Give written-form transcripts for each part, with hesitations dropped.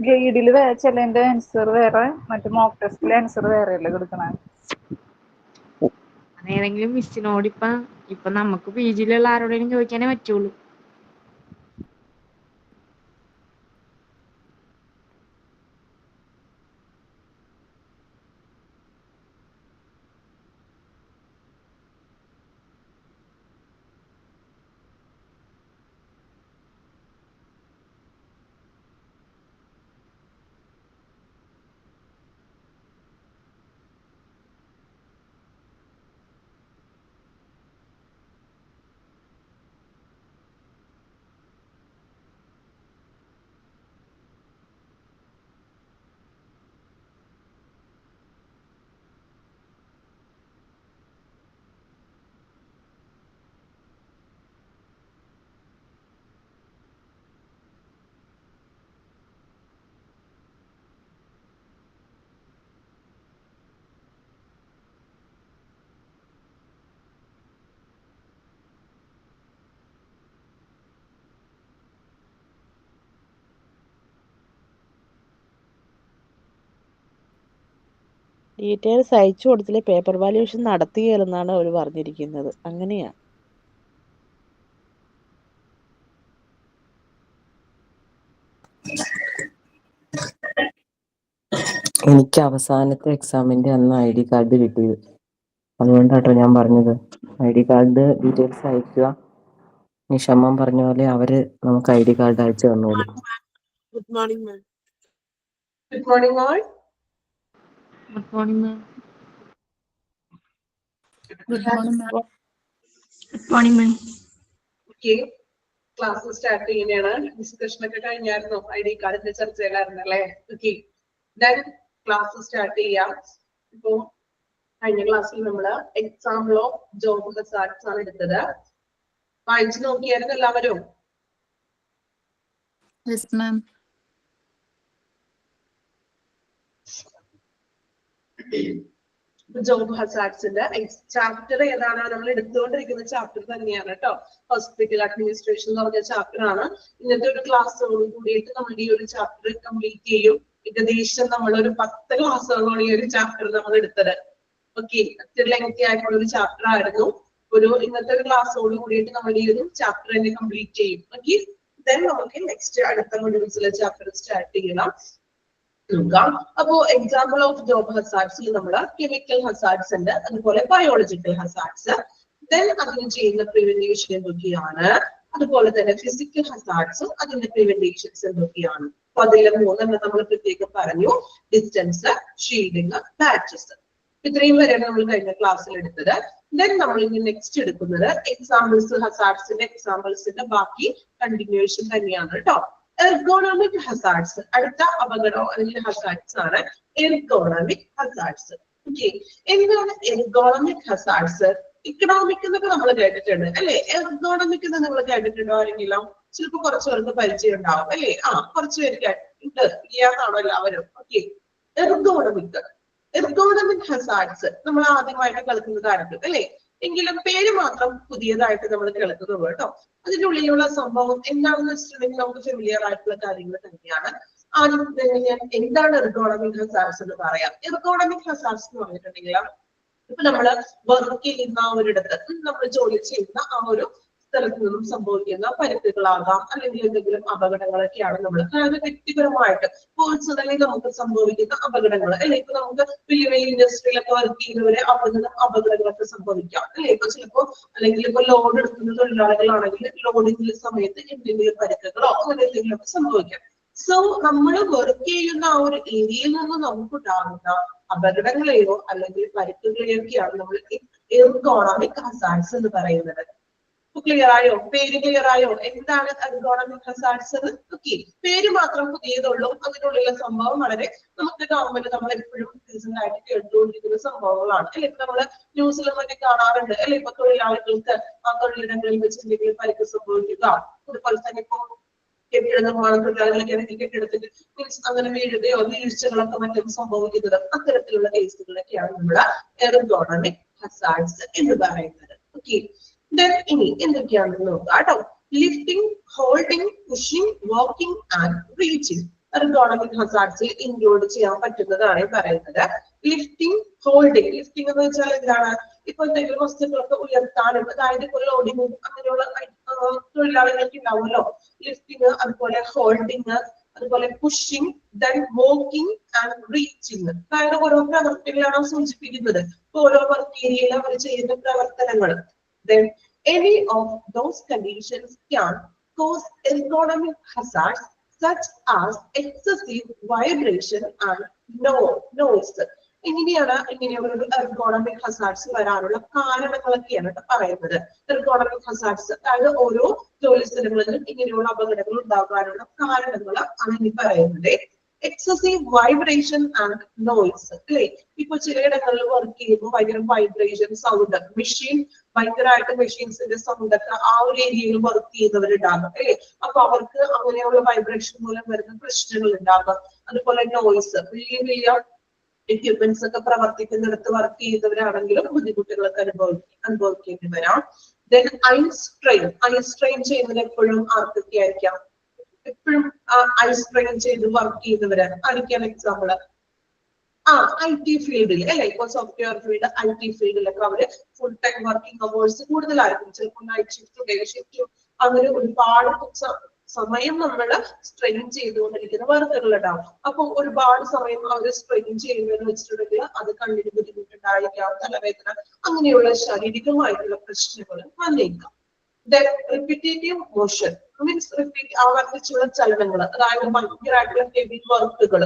ഗൈഡിൽ ചിലതിന്റെ answer വേറെ, മറ്റേ mock ടെസ്റ്റിലെ answer വേറെ അല്ലേ കൊടുക്കണേ? അതേതെങ്കിലും മിസ്സിനോട് ഇപ്പൊ നമുക്ക് പി ജിയിലുള്ള ആരോടെങ്കിലും ചോദിക്കാനേ പറ്റുള്ളൂ. ഡീറ്റെയിൽസ് അയച്ചു കൊടുത്തില്ലേ പേപ്പർ വാല്യൂഷൻ നടത്തുകയില്ലെന്നാണ് അവർ പറഞ്ഞിരിക്കുന്നത്. അങ്ങനെയാ. എനിക്ക് അവസാനത്തെ എക്സാമിന്റെ അന്ന് ID കാർഡ് കിട്ടിയത്. അതുകൊണ്ടാട്ടോ ഞാൻ പറഞ്ഞത് ID കാർഡ് ഡീറ്റെയിൽസ് അയക്കുക. നിഷമ്മ പറഞ്ഞ പോലെ അവര് നമുക്ക് ID കാർഡ് അയച്ചു തന്നോളൂ. Good morning, ma'am. Good morning, all. Good morning, ma'am. Good morning, ma'am. Good morning, ma'am. Okay. Class start ചെയ്യുകയാണ്. ഡിസ്കഷൻ ഒക്കെ കഴിഞ്ഞായിരുന്നു, ID കാർഡിന്റെ ചർച്ചയിലായിരുന്നു അല്ലേ? ഓക്കെ, ദെൻ ക്ലാസ് സ്റ്റാർട്ട് ചെയ്യാം. ഇപ്പോ കഴിഞ്ഞ ക്ലാസ്സിൽ നമ്മള് എക്സാമ്പിൾ ഓഫ് ജോബ് ഹസാർഡ്സ് ആണ് എടുത്തത്. വായിച്ചു നോക്കിയായിരുന്നു എല്ലാവരും? Yes, ma'am. ജോബ് ഹസാർഡ്സിന്റെ ചാപ്റ്റർ ഏതാണ്? നമ്മൾ എടുത്തുകൊണ്ടിരിക്കുന്ന ചാപ്റ്റർ തന്നെയാണ് കേട്ടോ. ഹോസ്പിറ്റൽ അഡ്മിനിസ്ട്രേഷൻ എന്ന് പറഞ്ഞ ചാപ്റ്റർ ആണ്. ഇന്നത്തെ ഒരു ക്ലാസ്സോട് കൂടിയിട്ട് നമ്മൾ ഈ ഒരു ചാപ്റ്റർ കംപ്ലീറ്റ് ചെയ്യും. ഏകദേശം നമ്മൾ ഒരു 10 ക്ലാസ്സുകളോട് ഈ ഒരു ചാപ്റ്റർ നമ്മൾ എടുത്തത്. ഓക്കെ, ഒത്തിരി ലെങ്തി ആയിട്ടുള്ള ഒരു ചാപ്റ്റർ ആയിരുന്നു. ഇന്നത്തെ ഒരു ക്ലാസ്സോട് കൂടിയിട്ട് നമ്മൾ ഈ ഒരു ചാപ്റ്റർ തന്നെ കംപ്ലീറ്റ് ചെയ്യും. ഓക്കെ, ദെൻ നമുക്ക് നെക്സ്റ്റ് അടുത്ത മൊഡ്യൂൾസിലെ ചാപ്റ്റർ സ്റ്റാർട്ട് ചെയ്യണം. അപ്പോ എക്സാമ്പിൾ ഓഫ് ജോബ് ഹസാർഡ്സിൽ നമ്മൾ കെമിക്കൽ ഹസാർഡ്സ് ഉണ്ട്, അതുപോലെ ബയോളജിക്കൽ ഹസാർഡ്സ്. ദെൻ അതിന് ചെയ്യുന്ന പ്രിവെന്റേഷൻ എന്തൊക്കെയാണ്, അതുപോലെ തന്നെ ഫിസിക്കൽ ഹസാർഡ്സും അതിന്റെ പ്രിവെന്റേഷൻസ് എന്തൊക്കെയാണ്. അപ്പൊ അതിലെ 3 നമ്മൾ പ്രത്യേകം പറഞ്ഞു: ഡിസ്റ്റൻസ്, ഷീൽഡിങ്, ബാച്ചസ്. ഇത്രയും വരെയാണ് നമ്മൾ കഴിഞ്ഞ ക്ലാസ്സിൽ എടുത്തത്. ദെൻ നമ്മൾ ഇനി നെക്സ്റ്റ് എടുക്കുന്നത് എക്സാമ്പിൾസ്, ഹസാർഡ്സിന്റെ എക്സാമ്പിൾസിന്റെ ബാക്കി കണ്ടിന്യൂഷൻ തന്നെയാണ് കേട്ടോ. എർഗോണമിക് ഹസാർഡ്സ്, അടുത്ത അപകടം അല്ലെങ്കിൽ ഹസാർഡ്സ് ആണ് എർഗോണമിക് ഹസാർഡ്സ്. ഓക്കെ, എന്താണ് എർഗോണമിക് ഹസാർഡ്സ്? ഇക്കണോമിക് എന്നൊക്കെ നമ്മൾ കേട്ടിട്ടുണ്ട് അല്ലെ? എർഗോണമിക് എന്ന് നിങ്ങൾ കേട്ടിട്ടുണ്ടോ ആരെങ്കിലും? ചിലപ്പോൾ കുറച്ചു പേർക്ക് പരിചയം ഉണ്ടാവും അല്ലെ? കുറച്ചു പേര് കേട്ടിട്ടുണ്ട്, ഇല്ലാന്നാണോ എല്ലാവരും? ഓക്കെ, എർഗോണമിക് ഹസാർഡ്സ് നമ്മൾ ആദ്യമായിട്ട് കേൾക്കുന്നതായിരുന്നു അല്ലെ? എങ്കിലും പേര് മാത്രം പുതിയതായിട്ട് നമ്മൾ കേൾക്കുന്നത് കേട്ടോ. അതിന്റെ ഉള്ളിലുള്ള സംഭവം എന്താണെന്ന് വെച്ചിട്ടുണ്ടെങ്കിൽ നമുക്ക് ഫെമിലിയർ ആയിട്ടുള്ള കാര്യങ്ങൾ തന്നെയാണ്. ആദ്യം ഞാൻ എന്താണ് എർഗോണമിക് ഹസാർഡ്സ് എന്ന് പറയാം. എർഗോണമിക് ഹസാർഡ്സ് എന്ന് പറഞ്ഞിട്ടുണ്ടെങ്കിൽ ഇപ്പൊ നമ്മള് വർക്ക് ചെയ്യുന്ന ഒരിടത്ത്, നമ്മൾ ജോലി ചെയ്യുന്ന ആ ഒരു സ്ഥലത്ത് നിന്നും സംഭവിക്കുന്ന പരിക്കുകളാകാം, അല്ലെങ്കിൽ എന്തെങ്കിലും അപകടങ്ങളൊക്കെയാണ് നമ്മൾ, അതായത് വ്യക്തിപരമായിട്ട് പേഴ്സണലി നമുക്ക് സംഭവിക്കുന്ന അപകടങ്ങൾ അല്ലെ? ഇപ്പൊ നമുക്ക് വലിയ വലിയ ഇൻഡസ്ട്രിയിലൊക്കെ വർക്ക് ചെയ്യുന്നവരെ അപകടങ്ങളൊക്കെ സംഭവിക്കാം അല്ലെ? ഇപ്പൊ ചിലപ്പോ അല്ലെങ്കിൽ ഇപ്പൊ ലോഡ് എടുക്കുന്ന തൊഴിലാളികളാണെങ്കിൽ ലോഡിങ്ങിന്റെ സമയത്ത് എന്തെങ്കിലും പരിക്കുകളോ അങ്ങനെ എന്തെങ്കിലുമൊക്കെ സംഭവിക്കാം. സോ നമ്മൾ വർക്ക് ചെയ്യുന്ന ആ ഒരു ഏരിയയിൽ നിന്ന് നമുക്കുണ്ടാകുന്ന അപകടങ്ങളെയോ അല്ലെങ്കിൽ പരിക്കുകളെയൊക്കെയാണ് നമ്മൾ എർഗോണമിക് ഹസാർഡ്സ് എന്ന് പറയുന്നത്. ക്ലിയർ ആയോ? പേര് ക്ലിയർ ആയോ? എന്താണ് എർഗോണമിക് ഹസാർഡ്സ്? ഓക്കെ, പേര് മാത്രം പുതിയതുള്ളൂ. അതിനുള്ളിലെ സംഭവം വളരെ നമുക്ക് ഗവൺമെന്റ് നമ്മൾ എപ്പോഴും റീസെന്റ് ആയിട്ട് കേട്ടുകൊണ്ടിരിക്കുന്ന സംഭവങ്ങളാണ് അല്ലെ? ഇപ്പൊ നമ്മള് ന്യൂസിലും മറ്റേ കാണാറുണ്ട് അല്ലെ? ഇപ്പൊ തൊഴിലാളികൾക്ക് ആ തൊഴിലിടങ്ങളിൽ വെച്ച് എന്തെങ്കിലും പരിക്ക് സംഭവിക്കുക, അതുപോലെ തന്നെ ഇപ്പൊ കെട്ടിട നിർമ്മാണ തൊഴിലാളികളൊക്കെ കെട്ടിടത്തിൽ മീൻസ് അങ്ങനെ വീഴുകയോ വീഴ്ചകളൊക്കെ മറ്റും സംഭവിക്കുന്നത്, അത്തരത്തിലുള്ള കേസുകളൊക്കെയാണ് നമ്മുടെ എർഗോണമിക് ഹസാർഡ്സ് എന്ന് പറയുന്നത്. ഓക്കെ, ഇനി എന്തൊക്കെയാണെന്ന് നോക്കാം കേട്ടോ. Lifting, holding, pushing, walking and reaching. Ergonomic ഹസാർഡ്സിൽ ഇൻക്ലൂഡ് ചെയ്യാൻ പറ്റുന്നതാണ് പറയുന്നത്. Lifting, holding. ലിഫ്റ്റിംഗ് എന്ന് വെച്ചാൽ എന്താണ്? ഇപ്പൊ എന്തെങ്കിലും വസ്തുക്കളൊക്കെ ഉയർത്താനും, അതായത് ഇപ്പോൾ ലോഡിംഗ് അങ്ങനെയുള്ള തൊഴിലാളികൾക്ക് ഉണ്ടാവുമല്ലോ. ലിഫ്റ്റിംഗ്, അതുപോലെ ഹോൾഡിംഗ്, അതുപോലെ pushing, then walking and reaching. അതായത് ഓരോ പ്രവർത്തനങ്ങളാണ് സൂചിപ്പിക്കുന്നത്. ഓരോ വർക്ക് ഏരിയയിൽ അവർ ചെയ്യുന്ന പ്രവർത്തനങ്ങൾ. Then any of those conditions can cause ergonomic hazards such as excessive vibration and noise. ഇങ്ങനെയുള്ള എർഗോണമിക് ഹസാർഡ്സ് വരാനുള്ള കാരണങ്ങളൊക്കെയാണ് പറയുന്നത്. എർഗോണമിക് ഹസാർഡ്സ്, അതായത് ഓരോ ജോലി സ്ഥലങ്ങളിലും ഇങ്ങനെയുള്ള അപകടങ്ങൾ ഉണ്ടാകാനുള്ള കാരണങ്ങൾ ആണ് ഇനി പറയുന്നത്. എക്സസീവ് വൈബ്രേഷൻ ആൻഡ് നോയിസ്, അല്ലെ? ഇപ്പൊ ചിലയിടങ്ങളിൽ വർക്ക് ചെയ്യുമ്പോൾ ഭയങ്കര വൈബ്രേഷൻ സൗണ്ട്, മെഷീൻ ഭയങ്കരമായിട്ട് മെഷീൻസിന്റെ സൗണ്ട് ഒക്കെ ആ ഒരു ഏരിയയിൽ വർക്ക് ചെയ്യുന്നവരുണ്ടാകും, അല്ലെ? അപ്പൊ അവർക്ക് അങ്ങനെയുള്ള വൈബ്രേഷൻ മൂലം വരുന്ന പ്രശ്നങ്ങൾ ഉണ്ടാകും. അതുപോലെ നോയിസ്, വലിയ വലിയ എക്യുപ്മെന്റ്സ് ഒക്കെ പ്രവർത്തിക്കുന്നിടത്ത് വർക്ക് ചെയ്യുന്നവരാണെങ്കിലും ബുദ്ധിമുട്ടുകളൊക്കെ അനുഭവിക്കേണ്ടി വരാം. ദെൻ ഐ സ്ട്രെയിൻ ചെയ്യുന്നത് എപ്പോഴും ആർക്കൊക്കെ ആയിരിക്കാം? എപ്പോഴും ഐ സ്ട്രെയിൻ ചെയ്ത് വർക്ക് ചെയ്യുന്നവര് ആയിരിക്കാം? എക്സാമ്പിള് IT ഫീൽഡിൽ, അല്ലെ? ഇപ്പൊ സോഫ്റ്റ്വെയർ ഫീൽഡ്, IT ഫീൽഡിലൊക്കെ അവര് ഫുൾ ടൈം വർക്കിംഗ് അവേഴ്സ് കൂടുതലായിരിക്കും. ചിലപ്പോൾ നൈറ്റ് ഷിഫ്റ്റും ഡേ ഷിഫ്റ്റും അങ്ങനെ ഒരുപാട് സമയം നമ്മൾ സ്ട്രെയിൻ ചെയ്തുകൊണ്ടിരിക്കുന്ന വർക്കുകൾ ഉണ്ടാവും. അപ്പൊ ഒരുപാട് സമയം അവർ സ്ട്രെയിൻ ചെയ്യുന്നതെന്ന് വെച്ചിട്ടുണ്ടെങ്കിൽ അത് കണ്ണിന് ബുദ്ധിമുട്ടുണ്ടായിരിക്കാം, തലവേദന, അങ്ങനെയുള്ള ശാരീരികമായിട്ടുള്ള പ്രശ്നങ്ങൾ വന്നേക്കാം. റിപ്പീറ്റേറ്റീവ് മോഷൻ മീൻസ് ആവർത്തിച്ചുള്ള ചലനങ്ങൾ, അതായത് ഭയങ്കരമായിട്ടുള്ള ഹെവി വർക്കുകൾ.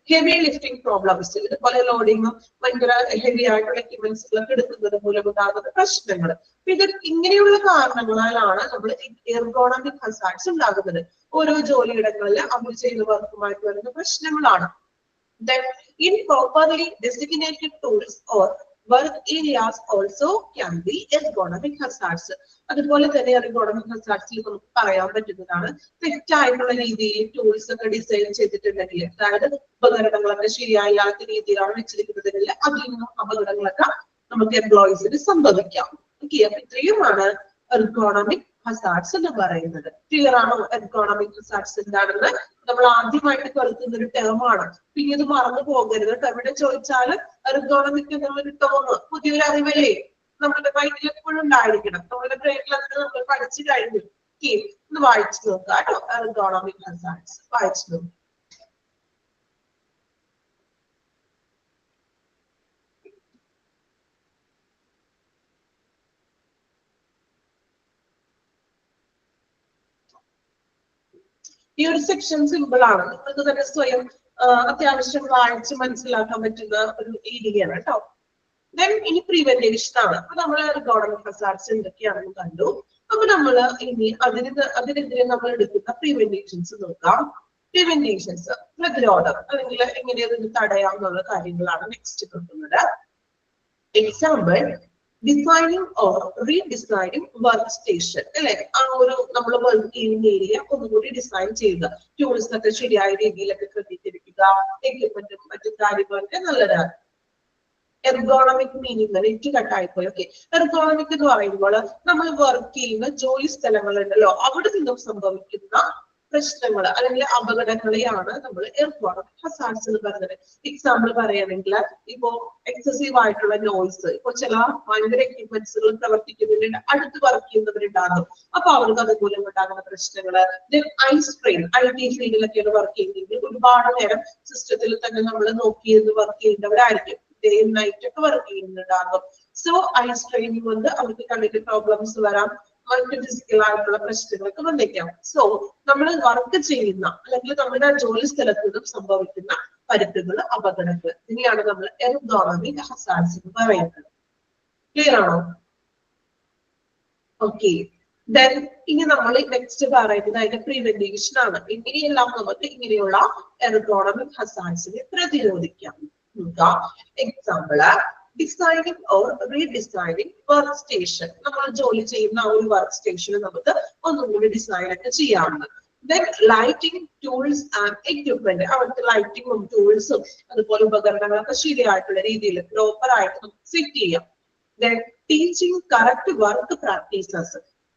ഹെവി ലിഫ്റ്റിംഗ് പ്രോബ്ലംസ്, ഇതുപോലെ ലോഡിങ്ങും ഭയങ്കര ഹെവി ആയിട്ടുള്ള എക്യുപ്മെന്റ്സുകളൊക്കെ എടുക്കുന്നത് മൂലം ഉണ്ടാകുന്ന പ്രശ്നങ്ങൾ. ഇത് ഇങ്ങനെയുള്ള കാരണങ്ങളാലാണ് നമ്മൾ എർഗോണമിക് ഹസാർഡ്സ് ഉണ്ടാകുന്നത്. ഓരോ ജോലിയിടങ്ങളിൽ അവർ ചെയ്യുന്ന വർക്കുമായിട്ട് വരുന്ന പ്രശ്നങ്ങളാണ്. Then improperly designated tools or work areas also can be ergonomic hazards. അതുപോലെ തന്നെ എർഗോണമിക് ഹസാർഡ്സിൽ നമുക്ക് പറയാൻ പറ്റുന്നതാണ് തെറ്റായിട്ടുള്ള രീതിയിൽ ടൂൾസ് ഒക്കെ ഡിസൈൻ ചെയ്തിട്ടുണ്ടെങ്കിൽ, അതായത് ഉപകരണങ്ങളൊക്കെ ശരിയായാത്ത രീതിയിലാണ് വെച്ചിരിക്കുന്നതെങ്കിൽ അതിൽ നിന്നും അപകടങ്ങളൊക്കെ നമുക്ക് എംപ്ലോയീസിന് സംഭവിക്കാം. ഓക്കെ, അപ്പൊ ഇത്രയുമാണ് എർഗോണമിക് ഹസാർഡ്സ് എന്ന് പറയുന്നത്. ക്ലിയർ ആണോ? എർഗോണമിക് ഹസാർഡ്സ് എന്താണെന്ന് നമ്മൾ ആദ്യമായിട്ട് കേൾക്കുന്ന ഒരു ടേമാണ്. പിന്നെ ഇത് മറന്നു പോകരുത്. ഇവിടെ ചോദിച്ചാൽ എർഗോണമിക് എന്നുള്ളൊരു ടേം പുതിയൊരു അറിവല്ലേ നമ്മുടെ മൈൻഡിൽ എപ്പോഴും ഉണ്ടായിരിക്കണം. നമ്മുടെ ബ്രെയിനിൽ അത് നമ്മൾ പഠിച്ചു കഴിഞ്ഞു. ഒന്ന് വായിച്ചു നോക്കുക കേട്ടോ. എർഗോണമിക് ഹസാർഡ്സ് വായിച്ചു നോക്കുക. ഈ ഒരു സെക്ഷൻ സിമ്പിൾ ആണ്, നിങ്ങൾക്ക് തന്നെ സ്വയം അത്യാവശ്യം വായിച്ച് മനസ്സിലാക്കാൻ പറ്റുന്ന ഒരു ഏരിയയാണ് കേട്ടോ. ദെൻ ഇനി പ്രിവെന്റേഷൻ ആണ്. അപ്പൊ നമ്മൾ എർഗോണമിക് ഹസാർഡ്സ് എന്തൊക്കെയാണെന്ന് കണ്ടു. അപ്പൊ നമ്മൾ ഇനി അതിനെതിരെ നമ്മൾ എടുക്കുന്ന പ്രിവെന്റേഷൻസ് നോക്കാം. പ്രിവെന്റേഷൻസ്, പ്രതിരോധം, അല്ലെങ്കിൽ എങ്ങനെ അതിന് തടയാം എന്നുള്ള കാര്യങ്ങളാണ് നെക്സ്റ്റ് നോക്കുന്നത്. Example, designing or redesigning work station, അല്ലെ? ആ ഒരു നമ്മൾ വർക്ക് ചെയ്യുന്ന ഏരിയ ഒന്നുകൂടി ഡിസൈൻ ചെയ്യുക, ടൂൾസ് ഒക്കെ ശരിയായ രീതിയിലൊക്കെ ക്രമീകരിക്കുക, എക്യുപ്മെന്റും മറ്റും കാര്യങ്ങളൊക്കെ നല്ലതാണ്. എർഗോണമിക് മീനിങ് എനിക്ക് കട്ടായിപ്പോയി. ഓക്കെ, എർഗോണമിക് എന്ന് പറയുമ്പോൾ നമ്മൾ വർക്ക് ചെയ്യുന്ന ജോലി സ്ഥലങ്ങളുണ്ടല്ലോ, അവിടെ നിന്നും സംഭവിക്കുന്ന പ്രശ്നങ്ങൾ അല്ലെങ്കിൽ അപകടങ്ങളെയാണ് നമ്മൾ എർഗോണമിക് ഹസാർഡ്സ് എന്ന് പറയുന്നത്. എക്സാമ്പിൾ പറയുകയാണെങ്കിൽ ഇപ്പോ എക്സസീവ് ആയിട്ടുള്ള നോയ്സ്, ഇപ്പൊ ചില ഭയങ്കര എക്യുപ്മെന്റ്സുകൾ പ്രവർത്തിക്കുന്നതിന് അടുത്ത് വർക്ക് ചെയ്യുന്നവരുണ്ടാകും. അപ്പൊ അവർക്ക് അതുമൂലം ഉണ്ടാകുന്ന പ്രശ്നങ്ങള്. ഐ സ്ട്രെയിൻ, IT ഫീൽഡിലൊക്കെയാണ് വർക്ക് ചെയ്യുന്നതെങ്കിൽ ഒരുപാട് നേരം സിസ്റ്റത്തിൽ തന്നെ നമ്മൾ നോക്കിയിരുന്ന് വർക്ക് ചെയ്യുന്നവരായിരിക്കും. ഡേ നൈറ്റ് ഒക്കെ വർക്ക് ചെയ്യുന്നുണ്ടാകും. സോ ഐ സ്ട്രെയിനിങ് കൊണ്ട് അവർക്ക് കണ്ണിന് പ്രോബ്ലംസ് വരാം, മറ്റ് ഫിസിക്കൽ ആയിട്ടുള്ള പ്രശ്നങ്ങളൊക്കെ വന്നേക്കാം. സോ നമ്മൾ വർക്ക് ചെയ്യുന്ന അല്ലെങ്കിൽ നമ്മുടെ ജോലി സ്ഥലത്ത് നിന്നും സംഭവിക്കുന്ന പരിക്കുകൾ, അപകടങ്ങൾ, ഇതിനെയാണ് നമ്മൾ എർഗോണമിക് ഹസാർഡ്സ് എന്ന് പറയുന്നത്. ക്ലിയർ ആണോ? ഓക്കെ, ദെൻ ഇനി നമ്മൾ നെക്സ്റ്റ് പറയുന്നത് അതിന്റെ പ്രിവെന്റേഷൻ ആണ്. എങ്ങനെയെല്ലാം നമുക്ക് ഇങ്ങനെയുള്ള എർഗോണമിക് ഹസാർഡ്സിനെ പ്രതിരോധിക്കാം. Example, designing or redesigning work station. നമ്മൾ ജോലി ചെയ്യുന്ന ആ ഒരു വർക്ക് സ്റ്റേഷന് നമുക്ക് ഒന്നുകൂടി ഡിസൈൻ ഒക്കെ ചെയ്യാവുന്നത്. Then lighting tools and equipment, അവിടുത്തെ ലൈറ്റിങ്ങും ടൂൾസും അതുപോലെ ഉപകരണങ്ങളൊക്കെ ശരിയായിട്ടുള്ള രീതിയിൽ പ്രോപ്പർ ആയിട്ട് നമുക്ക് സെറ്റ് ചെയ്യാം. Then teaching correct work practices,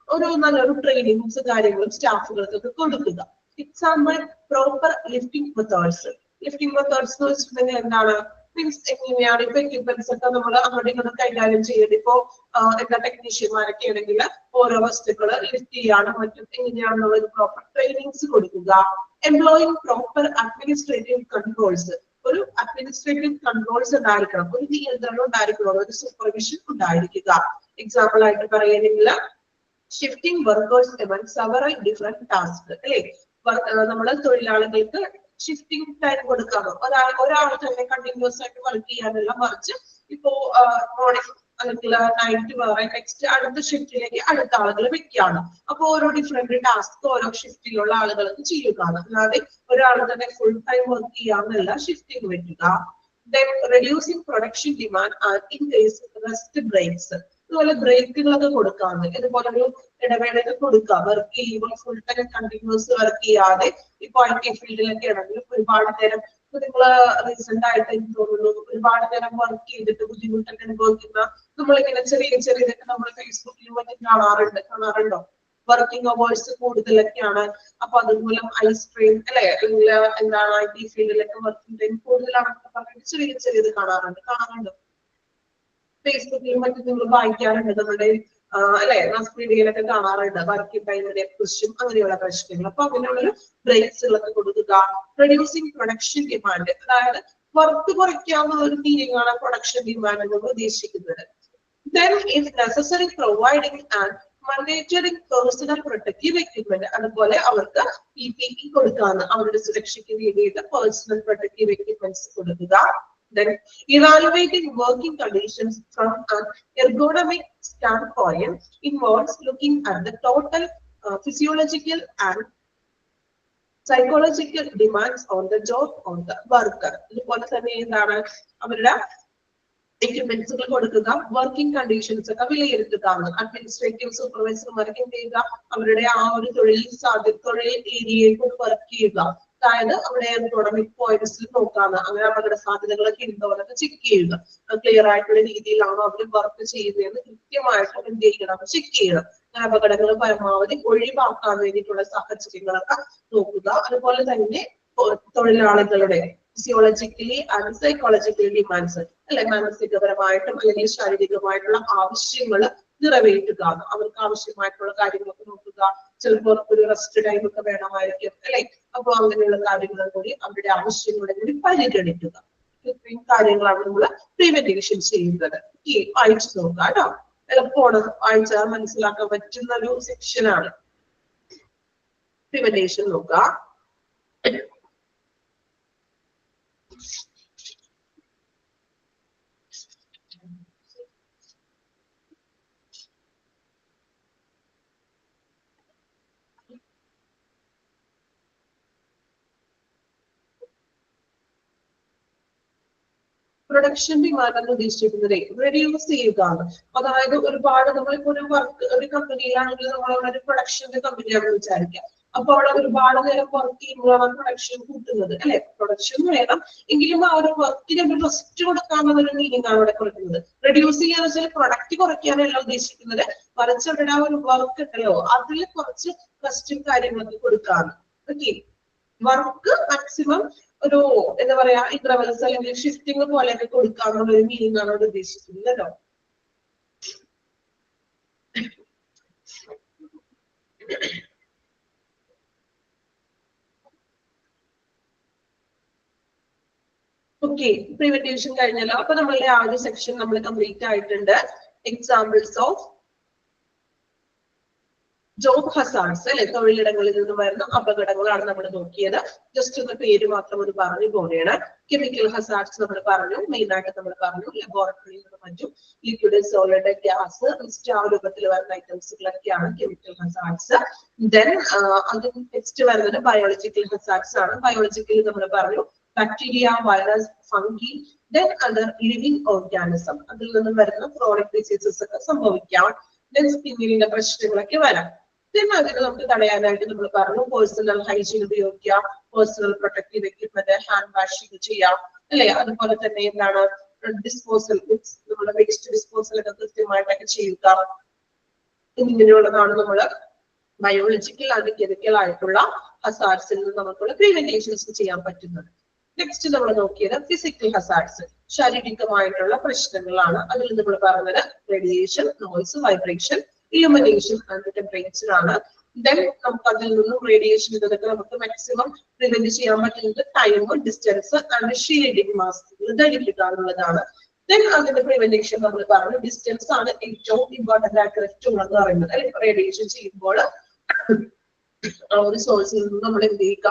ഒരു നല്ലൊരു ട്രെയിനിങ്സ് കാര്യങ്ങളും സ്റ്റാഫുകൾക്കൊക്കെ കൊടുക്കുക. Example proper lifting methods. Lifting methods എന്ന് വെച്ചിട്ടുണ്ടെങ്കിൽ എന്താണ്, മീൻസ് എങ്ങനെയാണ് ഇപ്പൊ എക്യുപ്മെന്റ്സ് ഒക്കെ നമ്മൾ അങ്ങോട്ടും ഇങ്ങോട്ടും കൈകാര്യം ചെയ്യുന്നത്. ഇപ്പോ എന്താ ടെക്നീഷ്യന്മാരൊക്കെ ആണെങ്കിൽ ഓരോ വസ്തുക്കള് ലിഫ്റ്റ് ചെയ്യാനും മറ്റും എങ്ങനെയാണെന്നുള്ള ഒരു പ്രോപ്പർ ട്രെയിനിങ്സ് കൊടുക്കുക. Employing proper administrative controls. ഒരു അഡ്മിനിസ്ട്രേറ്റീവ് കൺട്രോൾസ് ഉണ്ടായിരിക്കണം, ഒരു നിയന്ത്രണം ഉണ്ടായിരിക്കണം, ഒരു സൂപ്പർവിഷൻ ഉണ്ടായിരിക്കുക. എക്സാമ്പിൾ ആയിട്ട് പറയുകയാണെങ്കിൽ shifting workers among several different task അല്ലെ. നമ്മള് തൊഴിലാളികൾക്ക് ഷിഫ്റ്റിംഗ് ടൈം കൊടുക്കാമോ, ഒരാൾ തന്നെ കണ്ടിന്യൂസ് ആയിട്ട് വർക്ക് ചെയ്യാനുള്ള, മറിച്ച് ഇപ്പോ മോർണിംഗ് അല്ലെങ്കിൽ നൈറ്റ് വേറെ നെക്സ്റ്റ് അടുത്ത ഷിഫ്റ്റിലേക്ക് അടുത്ത ആളുകൾ വെക്കുകയാണ്. അപ്പൊ ഓരോ ഡിഫറെന്റ് ടാസ്ക് ഓരോ ഷിഫ്റ്റിലുള്ള ആളുകൾക്ക് ചെയ്യുകയാണ്. അല്ലാതെ ഒരാൾ തന്നെ ഫുൾ ടൈം വർക്ക് ചെയ്യാമെന്നല്ല ഷിഫ്റ്റിംഗ് വെക്കുക. Then reducing production demand and increase rest breaks. അതുപോലെ ബ്രേക്കുകളൊക്കെ കൊടുക്കാറുണ്ട്. ഇതുപോലെ ഒരു ഇടവേളയൊക്കെ കൊടുക്കുക. വർക്ക് ചെയ്യുമ്പോൾ ഫുൾ ടൈം കണ്ടിന്യൂസ് വർക്ക് ചെയ്യാതെ, ഇപ്പൊ IT ഫീൽഡിലൊക്കെ ആണെങ്കിലും ഒരുപാട് നേരം, ഇപ്പൊ നിങ്ങള് റീസെന്റ് ആയിട്ട് എനിക്ക് തോന്നുന്നു ഒരുപാട് നേരം വർക്ക് ചെയ്തിട്ട് ബുദ്ധിമുട്ടൊക്കെ അനുഭവിക്കുന്ന നമ്മളിങ്ങനെ ചെറിയ ചെറിയതൊക്കെ നമ്മൾ ഫേസ്ബുക്കിലും മറ്റും കാണാറുണ്ടോ? വർക്കിംഗ് അവേഴ്സ് കൂടുതലൊക്കെയാണ്. അപ്പൊ അതുമൂലം ഐ സ്ട്രെയിൻ അല്ലെ, അല്ലെങ്കിൽ എന്താണ് IT ഫീൽഡിലൊക്കെ വർക്കിംഗ് ടൈം കൂടുതലാണെന്നൊക്കെ പറഞ്ഞിട്ട് ചെറിയത് കാണാറുണ്ട് ഫേസ്ബുക്കിലും മറ്റും നിങ്ങൾ വായിക്കാറുണ്ട്. നമ്മുടെ അല്ലെ മാസ് മീഡിയയിലൊക്കെ കാണാറുണ്ട് വർക്കിംഗ് ടൈമിനെ കുറിച്ചും അങ്ങനെയുള്ള പ്രശ്നങ്ങൾ. അപ്പൊ അങ്ങനെയുള്ളൊരു ബ്രേക്സുകളൊക്കെ കൊടുക്കുക. റെഡ്യൂസിങ് പ്രൊഡക്ഷൻ ഡിമാൻഡ്, അതായത് വർക്ക് കുറയ്ക്കാവുന്ന ഒരു മീനിങ് ആണ് പ്രൊഡക്ഷൻ ഡിമാൻഡ് കൊണ്ട് ഉദ്ദേശിക്കുന്നത്. Then if necessary providing and mandatory personal protective equipment. അതുപോലെ അവർക്ക് PPE കൊടുക്കാന്ന്, അവരുടെ സുരക്ഷയ്ക്ക് വേണ്ടിയിട്ട് പേഴ്സണൽ പ്രൊട്ടക്റ്റീവ് എക്യുപ്മെന്റ്സ് കൊടുക്കുക. Then evaluating working conditions from an ergonomic standpoint involves looking at the total physiological and psychological demands on the job on the worker. ഇതുപോലെ തന്നെ എന്താണ് അവരുടെ എക്യുപ്മെന്റ്സുകൾ കൊടുക്കുക, വർക്കിംഗ് കണ്ടീഷൻസ് ഒക്കെ വിലയിരുത്തുക. അഡ്മിനിസ്ട്രേറ്റീവ് സൂപ്പർവൈസർമാർക്ക് എന്ത് ചെയ്യുക, അവരുടെ ആ ഒരു തൊഴിൽ ഏരിയയിൽ വർക്ക് ചെയ്യുക. അതായത് അവിടെ എർഗോണമിക് പോയിന്റ്സിൽ നോക്കാന്ന്, അങ്ങനെ അപകട സാധ്യതകളൊക്കെ ഉണ്ടോന്നൊക്കെ ചെക്ക് ചെയ്യുക. ക്ലിയർ ആയിട്ടുള്ള രീതിയിലാണോ അവർ വർക്ക് ചെയ്യുന്നതെന്ന് കൃത്യമായിട്ട് എന്ത് ചെയ്യണം, ചെക്ക് ചെയ്യണം. അപകടങ്ങൾ പരമാവധി ഒഴിവാക്കാൻ വേണ്ടിയിട്ടുള്ള സാഹചര്യങ്ങളൊക്കെ നോക്കുക. അതുപോലെ തന്നെ തൊഴിലാളികളുടെ ഫിസിയോളജിക്കലി ആൻഡ് സൈക്കോളജിക്കലി ഡിമാൻഡ്സ് അല്ലെ, മാനസികപരമായിട്ടും അല്ലെങ്കിൽ ശാരീരികമായിട്ടുള്ള ആവശ്യങ്ങൾ നിറവേറ്റുക. അവർക്ക് ആവശ്യമായിട്ടുള്ള കാര്യങ്ങളൊക്കെ നോക്കുക. ചിലപ്പോൾ ഒരു റെസ്റ്റ് ടൈം ഒക്കെ വേണമായിരിക്കും അല്ലെ. അപ്പൊ അങ്ങനെയുള്ള കാര്യങ്ങൾ കൂടി അവരുടെ ആവശ്യങ്ങളെ കൂടി പരിഗണിക്കുക. ഇത്രയും കാര്യങ്ങളാണ് നമ്മൾ പ്രിവെന്റേഷൻ ചെയ്യുന്നത്. വായിച്ചു നോക്കുക കേട്ടോ, എളുപ്പമാണ് വായിച്ചാൽ മനസ്സിലാക്കാൻ പറ്റുന്ന ഒരു സെക്ഷനാണ്. പ്രിവെന്റേഷൻ നോക്കുക. പ്രൊഡക്ഷൻ ഡിമാൻഡ് എന്ന് ഉദ്ദേശിക്കുന്നത് റെഡ്യൂസ് ചെയ്യുക. അതായത് ഒരുപാട് നമ്മളിപ്പോ ഒരു കമ്പനിയിലാണെങ്കിൽ നമ്മളൊരു പ്രൊഡക്ഷന്റെ കമ്പനിയാണെന്ന് വിചാരിക്കാം. അപ്പൊ അവിടെ ഒരുപാട് നേരം വർക്ക് ചെയ്യുമ്പോഴാണ് പ്രൊഡക്ഷൻ കൂട്ടുന്നത് അല്ലെ. പ്രൊഡക്ഷൻ വേണം എങ്കിലും ആ ഒരു വർക്കിന് ഒരു റെസ്റ്റ് കൊടുക്കാമെന്നൊരു മീനിങ് ആണ് അവിടെ കൊടുക്കുന്നത്. റെഡ്യൂസ് ചെയ്യാന്ന് വെച്ചാൽ പ്രൊഡക്റ്റ് കുറയ്ക്കാനല്ല ഉദ്ദേശിക്കുന്നത്, മറിച്ച് അവിടെ ആ ഒരു വർക്ക് ഉണ്ടല്ലോ അതിൽ കുറച്ച് റെസ്റ്റും കാര്യങ്ങളൊക്കെ കൊടുക്കാണ്. ഓക്കെ, വർക്ക് മാക്സിമം ഒരു എന്താ പറയാ ഇന്റർവെൽസ് അല്ലെങ്കിൽ ഷിഫ്റ്റിംഗ് പോലെയൊക്കെ കൊടുക്കാന്നുള്ള ഒരു മീനിങ് ആണ് അവിടെ ഉദ്ദേശിക്കുന്നത് കേട്ടോ. ഓക്കെ, പ്രിവെന്റേഷൻ കഴിഞ്ഞല്ലോ. അപ്പൊ നമ്മളുടെ ആ ഒരു സെക്ഷൻ നമ്മൾ കംപ്ലീറ്റ് ആയിട്ടുണ്ട്. എക്സാമ്പിൾസ് ഓഫ് ജോബ് ഹസാർഡ്സ് അല്ലെ, തൊഴിലിടങ്ങളിൽ നിന്ന് വരുന്ന അപകടങ്ങളാണ് നമ്മൾ നോക്കിയത്. ജസ്റ്റ് ഒന്ന് പേര് മാത്രം ഒരു പറഞ്ഞു പോവുകയാണ്. കെമിക്കൽ ഹസാർഡ്സ് നമ്മൾ പറഞ്ഞു, മെയിൻ ആയിട്ട് നമ്മൾ പറഞ്ഞു ലബോറട്ടറിയിൽ നിന്ന് മറ്റും ലിക്വിഡ് സോളിഡ് ഗ്യാസ് ആ രൂപത്തിൽ വരുന്ന ഐറ്റംസുകളൊക്കെയാണ് കെമിക്കൽ ഹസാർഡ്സ്. ദെൻ അത് നെക്സ്റ്റ് വരുന്നത് ബയോളജിക്കൽ ഹസാർഡ്സ് ആണ്. ബയോളജിക്കൽ നമ്മൾ പറഞ്ഞു bacteria, virus, fungi, then other living organism. അതിൽ നിന്നും വരുന്ന ക്രോണിക് ഡിസീസസ് ഒക്കെ സംഭവിക്കാം. ദെൻ സ്കിന്നിന്റെ പ്രശ്നങ്ങളൊക്കെ വരാം. പിന്നെ അതിന് നമുക്ക് തടയാനായിട്ട് നമ്മൾ പറഞ്ഞു പേഴ്സണൽ ഹൈജീൻ ഉപയോഗിക്കുക, personal protective equipment, hand washing ചെയ്യാം അല്ലെ. അതുപോലെ തന്നെ എന്താണ് ഡിസ്പോസൽ ഗുഡ്സ്, നമ്മുടെ വേസ്റ്റ് ഡിസ്പോസൽ ഒക്കെ കൃത്യമായിട്ടൊക്കെ ചെയ്യുക. ഇങ്ങനെയുള്ളതാണ് നമ്മൾ ബയോളജിക്കൽ ആൻഡ് കെമിക്കൽ ആയിട്ടുള്ള ഹസാർഡ്സിൽ നിന്ന് നമുക്കുള്ള പ്രിവെന്റേഷൻസ് ചെയ്യാൻ പറ്റുന്നത്. നെക്സ്റ്റ് നമ്മൾ നോക്കിയത് ഫിസിക്കൽ ഹസാർഡ്സ്, ശാരീരികമായിട്ടുള്ള പ്രശ്നങ്ങളാണ്. അതിൽ നമ്മൾ പറഞ്ഞത് radiation, noise, vibration, illumination and temperature ആണ്. ദെൻ നമുക്ക് അതിൽ നിന്നും റേഡിയേഷൻ ഇതൊക്കെ നമുക്ക് മാക്സിമം പ്രിവെന്റ് ചെയ്യാൻ പറ്റുന്നത് ടൈം, ഡിസ്റ്റൻസ് ആൻഡ് ഷീൽഡിംഗ് മാസ്കുകൾ ധരിക്കുക എന്നുള്ളതാണ്. ദെൻ അതിന്റെ പ്രിവെന്റേഷൻ നമ്മൾ പറഞ്ഞു ഡിസ്റ്റൻസ് ആണ് ഏറ്റവും ഇമ്പോർട്ടന്റ് ആയിട്ടുള്ള ടൂൾ എന്ന് പറയുന്നത്. റേഡിയേഷൻ ചെയ്യുമ്പോൾ ആ ഒരു സോഴ്സിൽ നിന്ന് നമ്മൾ എന്ത് ചെയ്യുക,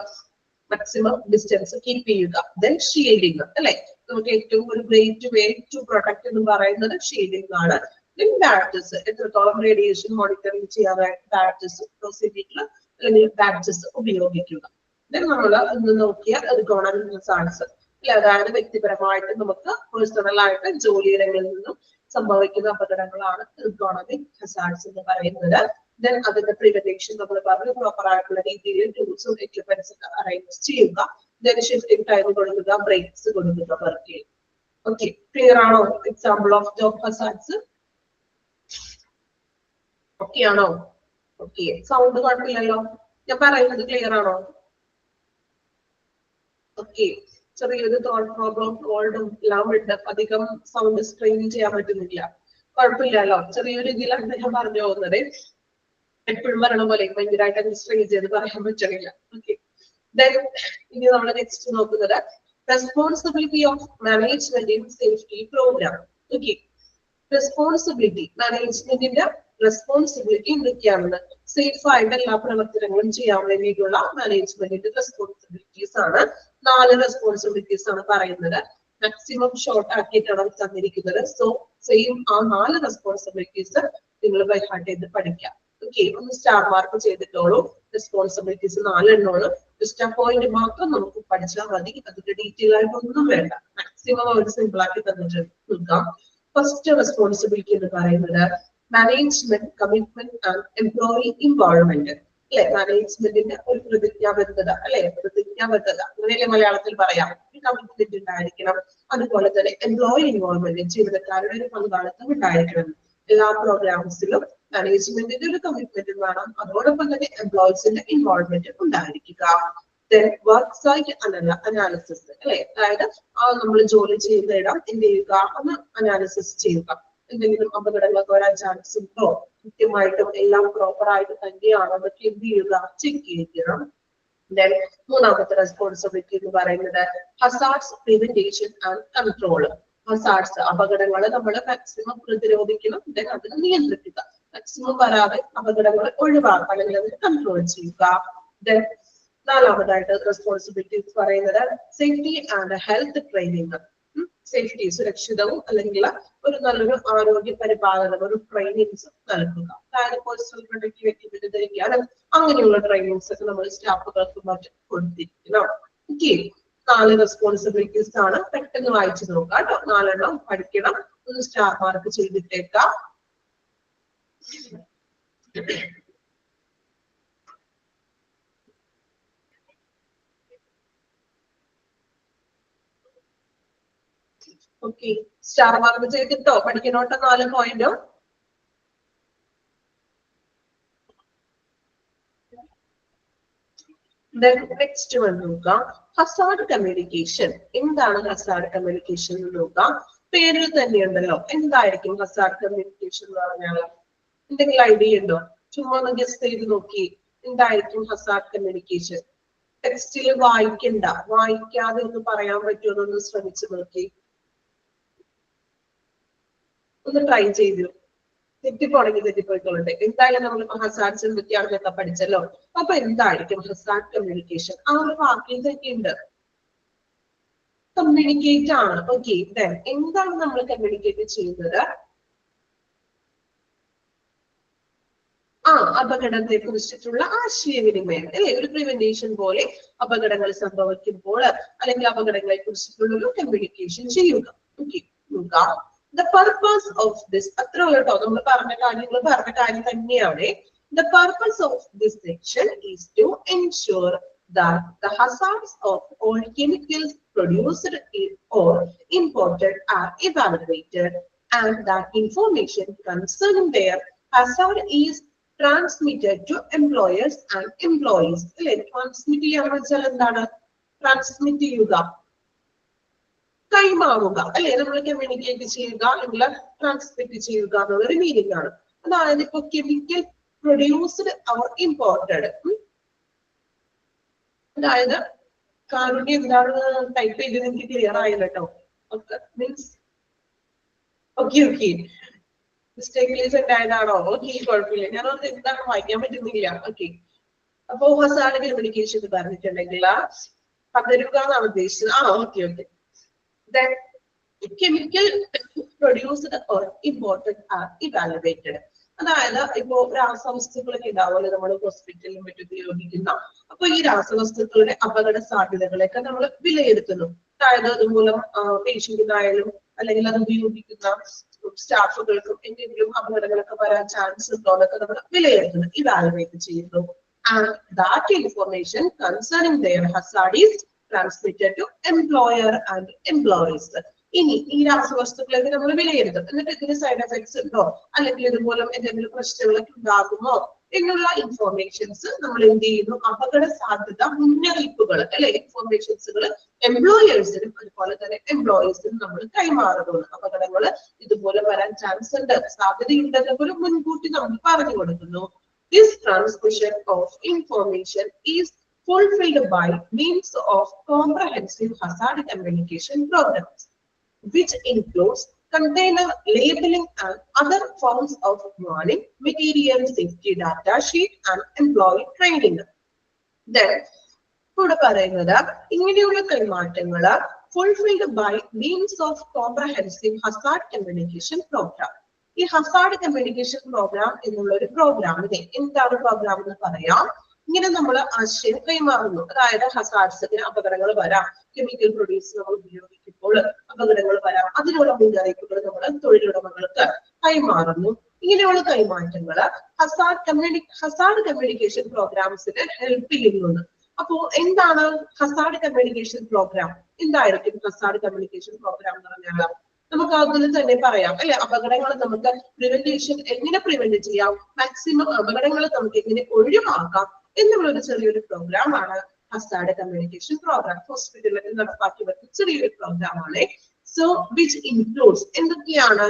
മാക്സിമം ഡിസ്റ്റൻസ് കീപ്പ് ചെയ്യുക. ദെൻ ഷീൽഡിങ് അല്ലെ, നമുക്ക് ഏറ്റവും ഒരു ഗ്രേറ്റ് വേ ടു പ്രൊട്ടക്ട് എന്ന് പറയുന്നത് ഷീൽഡിങ് ആണ്. ദെൻ ബാഡ്ജസ്, എത്രത്തോളം റേഡിയേഷൻ മോണിറ്ററിംഗ് ചെയ്യാനായിട്ട് ബാഡ്ജസ്, പ്രൊസീജിയർ അല്ലെങ്കിൽ ബാഡ്ജസ് ഉപയോഗിക്കുക. ദെൻ നമ്മൾ ഇന്ന് നോക്കിയ എർഗോണമിക് ഹസാർഡ്സ്, അതായത് വ്യക്തിപരമായിട്ട് നമുക്ക് പേഴ്സണൽ ആയിട്ട് ജോലിയിടങ്ങളിൽ നിന്നും സംഭവിക്കുന്ന അപകടങ്ങളാണ് എർഗോണമിക് ഹസാർഡ്സ് എന്ന് പറയുന്നത്. ദെൻ അതിന്റെ പ്രിവെന്റേഷൻ നമ്മൾ പറഞ്ഞു, പ്രോപ്പർ ആയിട്ടുള്ള രീതിയിൽ ടൂൾസും എക്യുപ്മെന്റ്സ് അറേഞ്ച് ചെയ്യുക. ദെൻ ഷിഫ്റ്റിംഗ് ടൈം കൊടുക്കുക, ബ്രേക്സ് കൊടുക്കുക വർക്ക്. ഓക്കെ, ക്ലിയർ ആണോ? Example of job hazards okay ആണോ? ഓക്കെ, സൗണ്ട് കുഴപ്പമില്ലല്ലോ, ഞാൻ പറയുന്നത് ക്ലിയർ ആണോ? ഓക്കെ, ചെറിയൊരു തോട്ട് പ്രോബ്ലം, കോൾഡും എല്ലാം ഉണ്ട്, അധികം സൗണ്ട് സ്ട്രെയിൻ ചെയ്യാൻ പറ്റുന്നില്ല, കുഴപ്പമില്ലല്ലോ. ചെറിയൊരു ഇതിലാണ് ഞാൻ പറഞ്ഞു പോകുന്നത്, എപ്പോഴും പറയണ പോലെ ഭയങ്കരമായിട്ട് സ്ട്രെയിൻ ചെയ്ത് പറയാൻ പറ്റണില്ല. ഓക്കെ, ദെൻ ഇനി നമ്മൾ നെക്സ്റ്റ് നോക്കുന്നത് responsibility of management in safety program. Okay, responsibility, മാനേജ്മെന്റിന്റെ റെസ്പോൺസിബിലിറ്റി എന്തൊക്കെയാണെന്ന്, സേഫ് ആയിട്ട് എല്ലാ പ്രവർത്തനങ്ങളും ചെയ്യാൻ വേണ്ടിയിട്ടുള്ള മാനേജ്മെന്റിന്റെ റെസ്പോൺസിബിലിറ്റീസ് ആണ്. 4 റെസ്പോൺസിബിലിറ്റീസ് ആണ് പറയുന്നത്. മാക്സിമം ഷോർട്ട് ആക്കിയിട്ടാണ് തന്നിരിക്കുന്നത്. സോ സെയിം ആ 4 റെസ്പോൺസിബിലിറ്റീസ് നിങ്ങൾ ബൈ ഹാർട്ട് ചെയ്ത് പഠിക്കാം. ഓക്കെ, ഒന്ന് സ്റ്റാർ മാർക്ക് ചെയ്തിട്ടോളൂ. റെസ്പോൺസിബിലിറ്റീസ് 4 എണ്ണമാണ്. ജസ്റ്റ് ആ പോയിന്റ് മാത്രം നമുക്ക് പഠിച്ചാൽ മതി, അതിന്റെ ഡീറ്റെയിൽ ആയിട്ട് ഒന്നും വേണ്ട. മാക്സിമം അവർ സിമ്പിൾ ആക്കി തന്നിട്ട് നോക്കാം. ഫസ്റ്റ് റെസ്പോൺസിബിലിറ്റി എന്ന് പറയുന്നത് management commitment and employee involvement അല്ലെ. മാനേജ്മെന്റിന്റെ ഒരു പ്രതിജ്ഞാബദ്ധത അല്ലെ, പ്രതിജ്ഞാബദ്ധത അങ്ങനെയല്ലേ മലയാളത്തിൽ പറയാം. കമ്മിറ്റ്മെന്റ് ഉണ്ടായിരിക്കണം. അതുപോലെ തന്നെ എംപ്ലോയി ഇൻവോൾവ്മെന്റ്, ജീവനക്കാരുടെ ഒരു പങ്കാളിത്തം ഉണ്ടായിരിക്കണം. എല്ലാ പ്രോഗ്രാംസിലും മാനേജ്മെന്റിന്റെ ഒരു കമ്മിറ്റ്മെന്റ് വേണം, അതോടൊപ്പം തന്നെ എംപ്ലോയീസിന്റെ ഇൻവോൾവ്മെന്റ് ഉണ്ടായിരിക്കുക. വർക്ക് സൈറ്റ് അനാലിസിസ് അല്ലെ, അതായത് നമ്മൾ ജോലി ചെയ്യുന്ന ഇടം എന്ത് ചെയ്യുക, ഒന്ന് അനാലിസിസ് ചെയ്യുക. എന്തെങ്കിലും അപകടങ്ങളൊക്കെ വരാൻ ചാൻസ് ഉണ്ടോ, കൃത്യമായിട്ടും എല്ലാം പ്രോപ്പർ ആയിട്ട് തന്നെയാണോ എന്നൊക്കെ എന്ത് ചെയ്യുക, ചെക്ക് ചെയ്യണം. ദെൻ മൂന്നാമത്തെ റെസ്പോൺസിബിലിറ്റി എന്ന് പറയുന്നത് ഹസാർഡ്സ് പ്രിവെന്റേഷൻ ആൻഡ് കൺട്രോൾ. ഹസാർഡ്സ്, അപകടങ്ങൾ നമ്മൾ മാക്സിമം പ്രതിരോധിക്കണം, ദെൻ അതിനെ നിയന്ത്രിക്കുക. മാക്സിമം വരാതെ അപകടങ്ങൾ ഒഴിവാക്കുക അല്ലെങ്കിൽ അതിനെ കൺട്രോൾ ചെയ്യുക. ദെൻ നാലാമതായിട്ട് റെസ്പോൺസിബിലിറ്റീസ് പറയുന്നത് safety and health training. Safety, സുരക്ഷിതവും അല്ലെങ്കിൽ ഒരു നല്ലൊരു ആരോഗ്യ പരിപാലനം, ഒരു ട്രെയിനിങ്സ് നൽകുക. അതായത് പേഴ്സണൽ പ്രൊട്ടക്റ്റീവ് എക്യുപ്മെന്റ് ധരിക്കാനും അങ്ങനെയുള്ള ട്രെയിനിങ്സ് ഒക്കെ നമ്മൾ സ്റ്റാഫുകൾക്ക് മറ്റും കൊടുത്തിരിക്കണം. ഓക്കെ, 4 റെസ്പോൺസിബിലിറ്റീസ് ആണ്. പെട്ടെന്ന് വായിച്ചു നോക്കാം കേട്ടോ. 4 എണ്ണം പഠിക്കണം. ഒന്ന് സ്റ്റാർ മാർക്ക് ചെയ്തിട്ടേക്കാം. ഓക്കെ, സ്റ്റാർ മാർക്ക് ചെയ്തിട്ടോ പഠിക്കണോട്ടോ 4 പോയിന്റും. നെക്സ്റ്റ് വന്ന് നോക്കാം, ഹസാർഡ് കമ്മ്യൂണിക്കേഷൻ. എന്താണ് ഹസാർഡ് കമ്മ്യൂണിക്കേഷൻ എന്ന് നോക്കാം. പേരിൽ തന്നെയുണ്ടല്ലോ, എന്തായിരിക്കും ഹസാർഡ് കമ്മ്യൂണിക്കേഷൻ എന്ന് പറഞ്ഞാൽ? എന്തെങ്കിലും ഐഡിയ ഉണ്ടോ? ചുമ്മാ ഒന്ന് ഗസ് ചെയ്ത് നോക്കി, എന്തായിരിക്കും ഹസാർഡ് കമ്മ്യൂണിക്കേഷൻ? ടെക്സ്റ്റിൽ വായിക്കണ്ട, വായിക്കാതെ ഒന്ന് പറയാൻ പറ്റുമോ എന്നൊന്ന് ശ്രമിച്ചു നോക്കി, ഒന്ന് ട്രൈ ചെയ്തു. തെറ്റിപ്പോണെങ്കിൽ തെറ്റിപ്പോയിക്കൊള്ളട്ടെ. എന്തായാലും നമ്മൾ ഹസാർഡ്സ് എന്തൊക്കെയാണെന്നൊക്കെ പഠിച്ചല്ലോ. അപ്പൊ എന്തായിരിക്കും ഹസാർഡ് കമ്മ്യൂണിക്കേഷൻ? ആ ഒരു വാക്കിൽ തെറ്റിയുണ്ട്, കമ്മ്യൂണിക്കേറ്റ് ആണ്. ഓക്കെ, ദെൻ എന്താണ് നമ്മൾ കമ്മ്യൂണിക്കേറ്റ് ചെയ്യുന്നത്? അപകടത്തെ കുറിച്ചിട്ടുള്ള ആശയവിനിമയം അല്ലെ, ഒരു പ്രിവെന്റേഷൻ പോലെ അപകടങ്ങൾ സംഭവിക്കുമ്പോൾ അല്ലെങ്കിൽ അപകടങ്ങളെ കുറിച്ചിട്ടുള്ള ഒരു കമ്മ്യൂണിക്കേഷൻ ചെയ്യുക. ഓക്കെ, നോക്കാം. The purpose of this, അത്ര കേട്ടോ നമ്മൾ പറഞ്ഞ കാര്യം തന്നെയാണ്. The purpose of this section is to ensure that the hazards of all chemicals produced or imported are evaluated and that information concerning their hazard is transmitted to employers and employees. അല്ലെ, transmit ചെയ്യാന്ന് വെച്ചാൽ എന്താണ്? Transmit ചെയ്യുക, കൈമാറുക, അല്ലെ, നമ്മൾ communicate ചെയ്യുക അല്ലെങ്കിൽ ട്രാൻസ്മിറ്റ് ചെയ്യുക എന്നുള്ളൊരു മീനിങ് ആണ്. അതായത് ഇപ്പൊ കെമിക്കൽ പ്രൊഡ്യൂസ്ഡ് ഓർ ഇമ്പോർട്ടഡ്. അതായത് കാരുണ്യം എന്താണ് ടൈപ്പ് ചെയ്ത് എനിക്ക് ക്ലിയർ ആയില്ല കേട്ടോ. മീൻസ് ഓക്കെ മിസ്റ്റേക്ക്ലീസ് ഉണ്ടായതാണോ? ഓക്കെ, കുഴപ്പമില്ല. ഞാനത് എന്താണ് വായിക്കാൻ പറ്റുന്നില്ല. ഓക്കെ, അപ്പോ ഹസാർഡ് കമ്മ്യൂണിക്കേഷൻ പറഞ്ഞിട്ടുണ്ടെങ്കിൽ പകരുക എന്നാണ് ഉദ്ദേശിച്ചത്. Okay. Then chemical produced or imported are evaluated. അതായത് ഇപ്പോ രാസവസ്തുക്കളൊക്കെ ഉണ്ടാവുമല്ലോ നമ്മൾ ഹോസ്പിറ്റലിലും മറ്റും ഉപയോഗിക്കുന്ന. അപ്പൊ ഈ രാസവസ്തുക്കളുടെ അപകട സാധ്യതകളൊക്കെ നമ്മൾ വിലയിരുത്തുന്നു. അതായത് അതുമൂലം പേഷ്യന്റിനായാലും അല്ലെങ്കിൽ അത് ഉപയോഗിക്കുന്ന സ്റ്റാഫുകൾക്കും എന്തെങ്കിലും അപകടങ്ങളൊക്കെ വരാൻ ചാൻസ് ഉണ്ടോ എന്നൊക്കെ നമ്മൾ വിലയിരുത്തുന്നു, ഇവാലുവേറ്റ് ചെയ്യുന്നു. And that information concerning their hazard is transmitted to employer and employees. ഇനി ഈ രാസവസ്തുക്കളൊക്കെ നമ്മൾ വിലയിരുത്തും. എന്നിട്ട് ഇതിന് സൈഡ് എഫക്ട്സ് ഉണ്ടോ അല്ലെങ്കിൽ ഇതുമൂലം എന്തെങ്കിലും പ്രശ്നങ്ങളൊക്കെ ഉണ്ടാകുമോ എന്നുള്ള ഇൻഫോർമേഷൻസ് നമ്മൾ എന്ത് ചെയ്യുന്നു? അപകട സാധ്യത മുന്നറിയിപ്പുകൾ, അല്ലെ, ഇൻഫോർമേഷൻസുകൾ എംപ്ലോയേഴ്സിനും അതുപോലെ തന്നെ എംപ്ലോയീസിനും നമ്മൾ കൈമാറുന്നു. അപകടങ്ങൾ ഇതുപോലെ വരാൻ ചാൻസ് ഉണ്ട്, സാധ്യതയുണ്ടെന്ന് പോലും മുൻകൂട്ടി നമ്മൾ പറഞ്ഞു കൊടുക്കുന്നു. This transmission of information is fulfilled by means of comprehensive hazard communication programs, which includes container labeling and other forms of warning, material safety data sheet and employee training. Then, ഇവിടെ പറയുന്നത് ഇങ്ങനെയുള്ള കൈമാറ്റങ്ങള് fulfilled by means of comprehensive hazard communication program. ഈ Hazard communication programme എന്നുള്ള ഒരു പ്രോഗ്രാമിനെ എന്താണ് programme എന്ന് പറയാം. ഇങ്ങനെ നമ്മൾ ആശയം കൈമാറുന്നു. അതായത് ഹസാർഡ്സിന് അപകടങ്ങൾ വരാം, കെമിക്കൽ പ്രൊഡ്യൂസ് നമ്മൾ ഉപയോഗിക്കുമ്പോൾ അപകടങ്ങൾ വരാം, അതിനുള്ള മുന്നറിയിപ്പുകൾ നമ്മൾ തൊഴിലുടമകൾക്ക് കൈമാറുന്നു. ഇങ്ങനെയുള്ള കൈമാറ്റങ്ങൾ ഹസാർഡ് കമ്മ്യൂണിക്കേഷൻ പ്രോഗ്രാംസിന് ഹെൽപ്പ് ചെയ്യുന്നുണ്ട്. അപ്പോ എന്താണ് ഹസാർഡ് കമ്മ്യൂണിക്കേഷൻ പ്രോഗ്രാം? എന്തായിരിക്കും ഹസാർഡ് കമ്മ്യൂണിക്കേഷൻ പ്രോഗ്രാം എന്ന് പറഞ്ഞാൽ? നമുക്ക് അതിൽ തന്നെ പറയാം, അല്ലെ, അപകടങ്ങൾ നമുക്ക് പ്രിവെന്റേഷൻ എങ്ങനെ പ്രിവെന്റ് ചെയ്യാം, മാക്സിമം അപകടങ്ങൾ നമുക്ക് എങ്ങനെ ഒഴിവാക്കാം എന്നുള്ളൊരു ചെറിയൊരു പ്രോഗ്രാം ആണ് ഹസാർഡ് കമ്മ്യൂണിക്കേഷൻ പ്രോഗ്രാം. ഹോസ്പിറ്റലിൽ നടപ്പാക്കി വരുന്ന ചെറിയൊരു പ്രോഗ്രാം ആണ്. സോ വിച്ച് ഇൻക്ലൂഡ്സ്, എന്തൊക്കെയാണ്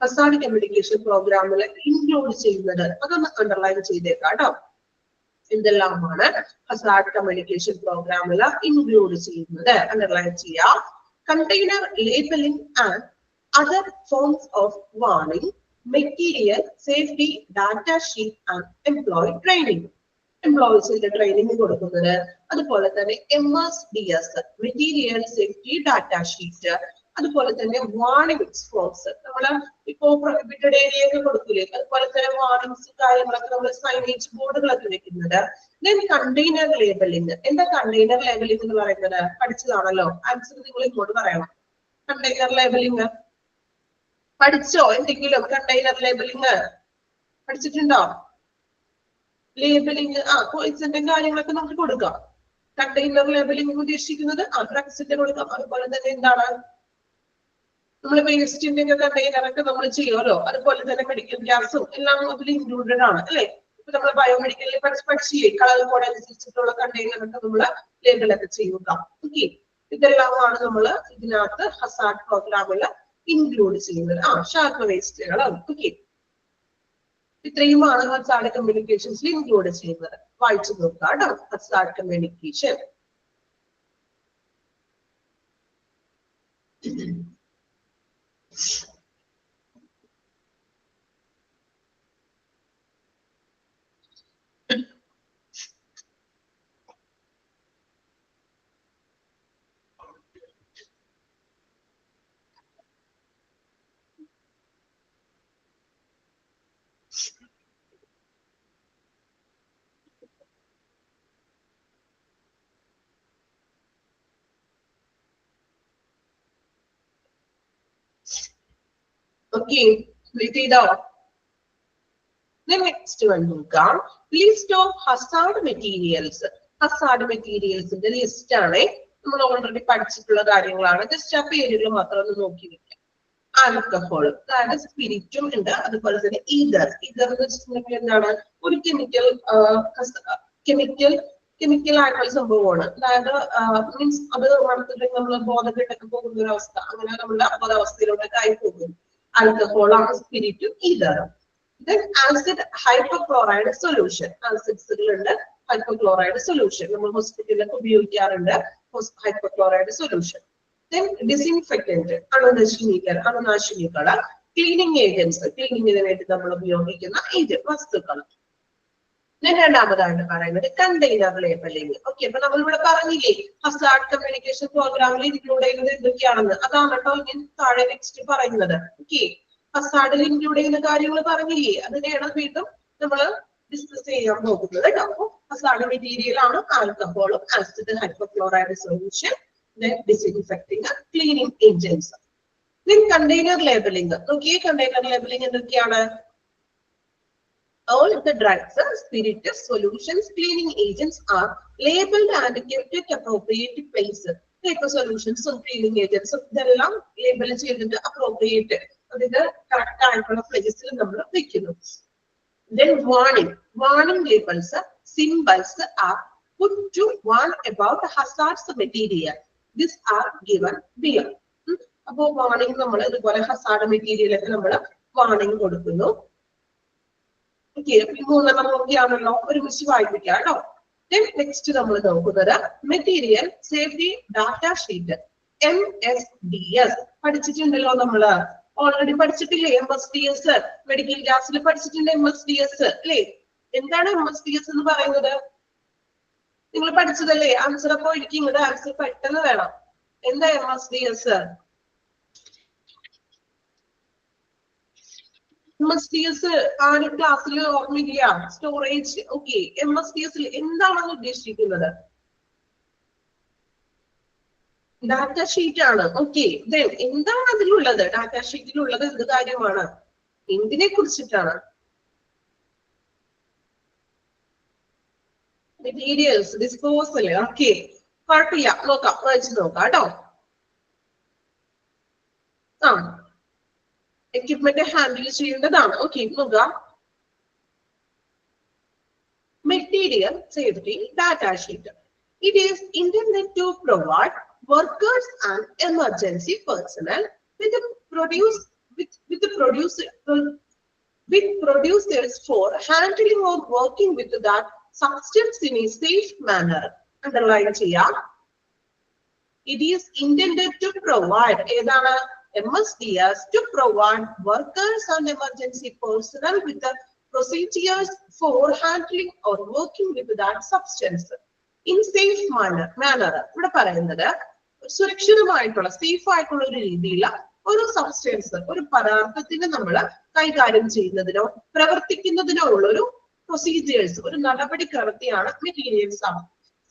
ഹസാർഡ് കമ്മ്യൂണിക്കേഷൻ പ്രോഗ്രാമിൽ ഇൻക്ലൂഡ് ചെയ്യുന്നത്? അതൊന്ന് അണ്ടർലൈൻ ചെയ്തേക്കാം കേട്ടോ. എന്തെല്ലാമാണ് ഹസാർഡ് കമ്മ്യൂണിക്കേഷൻ പ്രോഗ്രാമിൽ ഇൻക്ലൂഡ് ചെയ്യുന്നത്? അണ്ടർലൈൻ ചെയ്യാം. Container labeling and other forms of warning, material safety data sheet and employee training. എംപ്ലോയീസിന്റെ ട്രെയിനിങ് കൊടുക്കുന്നത്, അതുപോലെ തന്നെ MSDS material safety data sheet, അതുപോലെ തന്നെ വാർണിംഗ് ഫോംസ്, നമ്മള് ഇപ്പോ പ്രൊഹിബിറ്റഡ് ഏരിയ ഒക്കെ കൊടുക്കൂലേ, അതുപോലെ തന്നെ വാർണിംഗ്സ് കാര്യങ്ങളൊക്കെ നമ്മൾ സൈനേജ് ബോർഡുകളൊക്കെ വെക്കുന്നത്. Then container labelling. എന്താ കണ്ടെയ്നർ ലേബലിംഗ് എന്ന് പറയുന്നത്? പഠിച്ചതാണല്ലോ. ആൻസർ നിങ്ങൾ ഇങ്ങോട്ട് പറയണം. കണ്ടെയ്നർ ലേബലിംഗ് പഠിച്ചോ? എന്തെങ്കിലും കണ്ടെയ്നർ ലേബലിംഗ് പഠിച്ചിട്ടുണ്ടോ? ലേബലിംഗ് പോയിസന്റെ കാര്യങ്ങളൊക്കെ നമുക്ക് കൊടുക്കാം. കണ്ടെയ്നർ ലേബലിംഗ് ഉദ്ദേശിക്കുന്നത് ഡ്രഗ്സിന്റെ കൊടുക്കാം. അതുപോലെ തന്നെ എന്താണ് നമ്മൾ വേസ്റ്റിന്റെ കണ്ടെയ്നർ ഒക്കെ നമ്മൾ ചെയ്യുമല്ലോ, അതുപോലെ തന്നെ മെഡിക്കൽ ഗ്യാസും എല്ലാം അതിൽ ഇൻക്ലൂഡഡ് ആണ്, അല്ലെ. ഇപ്പൊ നമ്മൾ ബയോമെഡിക്കലിൽ പഠിച്ചേ കളർ കോഡ് അനുസരിച്ചിട്ടുള്ള കണ്ടെയ്നർ ഒക്കെ നമ്മൾ ലേബലൊക്കെ ചെയ്യുക. ഓക്കെ, ഇതെല്ലാമാണ് നമ്മൾ ഇതിനകത്ത് ഹസാർഡ് പ്രോഗ്രാമിൽ ഇൻക്ലൂഡ് ചെയ്യുന്നത്. ഷാർപ്പ് വേസ്റ്റുകൾ. ഓക്കെ, ഇത്രയുമാണ് ഹസാർഡ് കമ്മ്യൂണിക്കേഷൻസിൽ ഇൻക്ലൂഡ് ചെയ്യുന്നത്. വായിച്ചു നോക്കാം കേട്ടോ. ഹസാർഡ് കമ്മ്യൂണിക്കേഷൻ ഓക്കെ, ചെയ്തോ? നെക്സ്റ്റ് വൺ നോക്കാം. List of hazard materials. Hazard മെറ്റീരിയൽസിന്റെ ലിസ്റ്റ് ആണ്. നമ്മൾ ഓൾറെഡി പഠിച്ചിട്ടുള്ള കാര്യങ്ങളാണ്. ജസ്റ്റ് ആ പേരുകൾ മാത്രം ഒന്ന് നോക്കി വെക്കാം. ആൽക്കഹോൾ, അതായത് സ്പിരിറ്റും ഉണ്ട്, അതുപോലെ തന്നെ ഈതർ. ഈതർ എന്ന് വെച്ചിട്ടുണ്ടെങ്കിൽ എന്താണ്, ഒരു കെമിക്കൽ ആയിട്ടുള്ള സംഭവമാണ്. അതായത് മീൻസ് അത് മണത്തിലേക്ക് നമ്മൾ ബോധക്കെട്ടൊക്കെ പോകുന്ന ഒരു അവസ്ഥ, അങ്ങനെ നമ്മുടെ അബോധാവസ്ഥയിലോട്ടൊക്കെ ആയി പോകും. ആൽക്കഹോൾ ആണ് സ്പിരിറ്റും ഈതറും. Then acid hypochloride solution. ആസിഡ്സുകളുണ്ട്, ഹൈപ്പോക്ലോറൈഡ് സൊല്യൂഷൻ നമ്മൾ ഹോസ്പിറ്റലിലൊക്കെ ഉപയോഗിക്കാറുണ്ട്, ഹൈപ്പോക്ലോറൈഡ് സൊല്യൂഷൻ. Then disinfectant, അണുനാശിനികൾ, ക്ലീനിങ് ഏജൻസ്, ക്ലീനിങ്ങിന് വേണ്ടി നമ്മൾ ഉപയോഗിക്കുന്ന വസ്തുക്കൾ. ഞാൻ രണ്ടാമതായിട്ട് പറയുന്നത് കണ്ടെയ്നർ ലേബലിംഗ്. ഓക്കെ, അപ്പൊ നമ്മളിവിടെ പറഞ്ഞില്ലേ ഹസാർഡ് കമ്മ്യൂണിക്കേഷൻ പ്രോഗ്രാമിൽ ഇൻക്ലൂഡ് ചെയ്യുന്നത് എന്തൊക്കെയാണെന്ന്, അതാണ് കേട്ടോ ഞാൻ താഴെ നെക്സ്റ്റ് പറയുന്നത്. ഓക്കെ, ഹസാർഡിൽ ഇൻക്ലൂഡ് ചെയ്യുന്ന കാര്യങ്ങൾ പറഞ്ഞില്ലേ, അതിനെയാണ് വീണ്ടും നമ്മൾ ഡിസ്കസ് ചെയ്യാൻ പോകുന്നത് കേട്ടോ. അപ്പൊ ഹസാർഡ് മെറ്റീരിയൽ ആണ് ആൽക്കഹോളും acid hypochloride solution, disinfecting, cleaning agents. Then container labeling. നോക്കിയേ container labeling എന്തൊക്കെയാണ്? All the drugs, spirits, solutions, cleaning agents are labeled and kept at appropriate place. Like solutions and cleaning agents, ഇതെല്ലാം label ചെയ്തിട്ട് appropriate, അതിന്റെ correct ആയിട്ടുള്ള പ്ലേസിൽ നമ്മൾ വെക്കുന്നു. Then warning labels, symbols are put to warn about hazardous material. These are given below. അപ്പോ warning നമ്മൾ ഇതുപോലെ ഹസാർഡ് മെറ്റീരിയൽ ഒക്കെ നമ്മൾ വാർണിംഗ് കൊടുക്കുന്നു. ഓക്കെ, മൂന്നെണ്ണം നോക്കിയാണല്ലോ, ഒരുമിച്ച് വായിപ്പിക്കാം കേട്ടോ. നെക്സ്റ്റ് നമ്മൾ നോക്കുന്നത് material safety data sheet, MSDS. പഠിച്ചിട്ടുണ്ടല്ലോ നമ്മള്, ഓൾറെഡി പഠിച്ചിട്ടില്ലേ MSDS? മെഡിക്കൽ ക്ലാസ്സിൽ പഠിച്ചിട്ടുണ്ട് MSDS അല്ലേ? എന്താണ് MSDS എന്ന് പറയുന്നത്? നിങ്ങൾ പഠിച്ചതല്ലേ? ആൻസർ അപ്പോ എനിക്ക് ഇങ്ങോട്ട് ആൻസർ പെട്ടെന്ന് വേണം. എന്താ MSDS? MSDS ആരും ക്ലാസ്സിൽ ഓർമ്മില്ല. സ്റ്റോറേജ്. ഓക്കെ, MSDS എന്താണെന്ന് ഉദ്ദേശിക്കുന്നത്? ഡാറ്റ ഷീറ്റ് ആണ്. ഓക്കെ, എന്താണ് അതിലുള്ളത്? ഡാറ്റ ഷീറ്റിലുള്ളത് എന്ത് കാര്യമാണ്? എന്തിനെ കുറിച്ചിട്ടാണ്? Materials, disposal. ഓക്കെ, കുഴപ്പമില്ല, നോക്കാം, വായിച്ചു നോക്കാം കേട്ടോ. എക്യുപ്മെന്റ് ഹാൻഡിൽ ചെയ്യേണ്ടതാണ്. ഓക്കെ, നോക്കാം. Material safety data sheet. It is intended to provide workers and emergency personnel with producers for handling or working with that substance in a safe manner. Underline ചെയ്യാം. It is intended to provide, ഏതാണ്? MSDS, to provide workers and emergency personnel with the procedures for handling or working with that substance in safe manner. ഇവിടെ പറയുന്നത് സുരക്ഷിതമായിട്ടുള്ള, safe ആയിട്ടുള്ള ഒരു രീതിയിൽ ഒരു substance, ഒരു പദാർത്ഥത്തിന് നമ്മൾ കൈകാര്യം ചെയ്യുന്നതിനോ പ്രവർത്തിക്കുന്നതിനോ ഉള്ള ഒരു പ്രൊസീജിയേഴ്സ്, ഒരു നടപടിക്രമത്തെയാണ് മെറ്റീരിയൽസ് ആണ്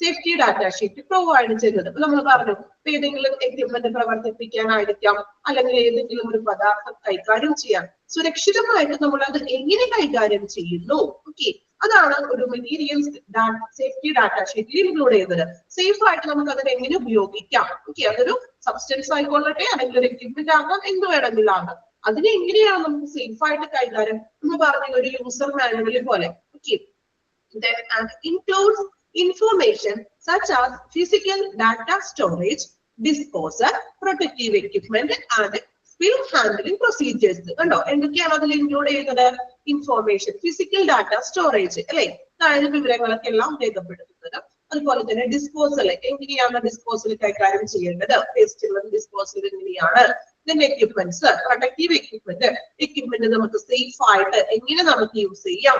സേഫ്റ്റി ഡാറ്റ ഷീറ്റ് പ്രൊവൈഡ് ചെയ്യുന്നത്. നമ്മൾ പറഞ്ഞു, ഏതെങ്കിലും എക്യുപ്മെന്റ് പ്രവർത്തിപ്പിക്കാനായിരിക്കാം, അല്ലെങ്കിൽ ഏതെങ്കിലും ഒരു പദാർത്ഥം കൈകാര്യം ചെയ്യാൻ സുരക്ഷിതമായിട്ട് നമ്മൾ അത് എങ്ങനെ കൈകാര്യം ചെയ്യുന്നു. ഓക്കെ, അതാണ് ഒരു മെറ്റീരിയൽസ് സേഫ്റ്റി ഡാറ്റ ഷീറ്റിൽ ഇൻക്ലൂഡ് ചെയ്യുന്നത്. സേഫ് ആയിട്ട് നമുക്ക് അതിനെ എങ്ങനെ ഉപയോഗിക്കാം. ഓക്കെ, അതൊരു സബ്സ്റ്റൻസ് ആയിക്കൊള്ളട്ടെ, അല്ലെങ്കിൽ ഒരു എക്യുപ്മെന്റ് ആകാം, എന്ത് വേണമെങ്കിലും ആകാം, അതിനെ എങ്ങനെയാണ് നമുക്ക് സേഫ് ആയിട്ട് കൈകാര്യം എന്ന് പറഞ്ഞ ഒരു യൂസർ മാനുവൽ പോലെ. Okay, includes information such as physical data storage, disposal, protective equipment and spill handling procedures. കണ്ടോ, എന്തൊക്കെയാണ് അതിൽ ഇൻക്ലൂഡ് ചെയ്യുന്നത്? ഇൻഫോർമേഷൻ, ഫിസിക്കൽ ഡാറ്റ സ്റ്റോറേജ് അല്ലെ, അതായത് വിവരങ്ങളൊക്കെ എല്ലാം രേഖപ്പെടുത്തുന്നത്. അതുപോലെ തന്നെ ഡിസ്പോസൽ, എങ്ങനെയാണ് ഡിസ്പോസൽ കൈകാര്യം ചെയ്യേണ്ടത്, വേസ്റ്റുകൾ ഡിസ്പോസൽ എങ്ങനെയാണ്. എക്യുപ്മെന്റ്സ്, പ്രൊട്ടക്റ്റീവ് എക്യുപ്മെന്റ് നമുക്ക് സേഫ് ആയിട്ട് എങ്ങനെ നമുക്ക് യൂസ് ചെയ്യാം.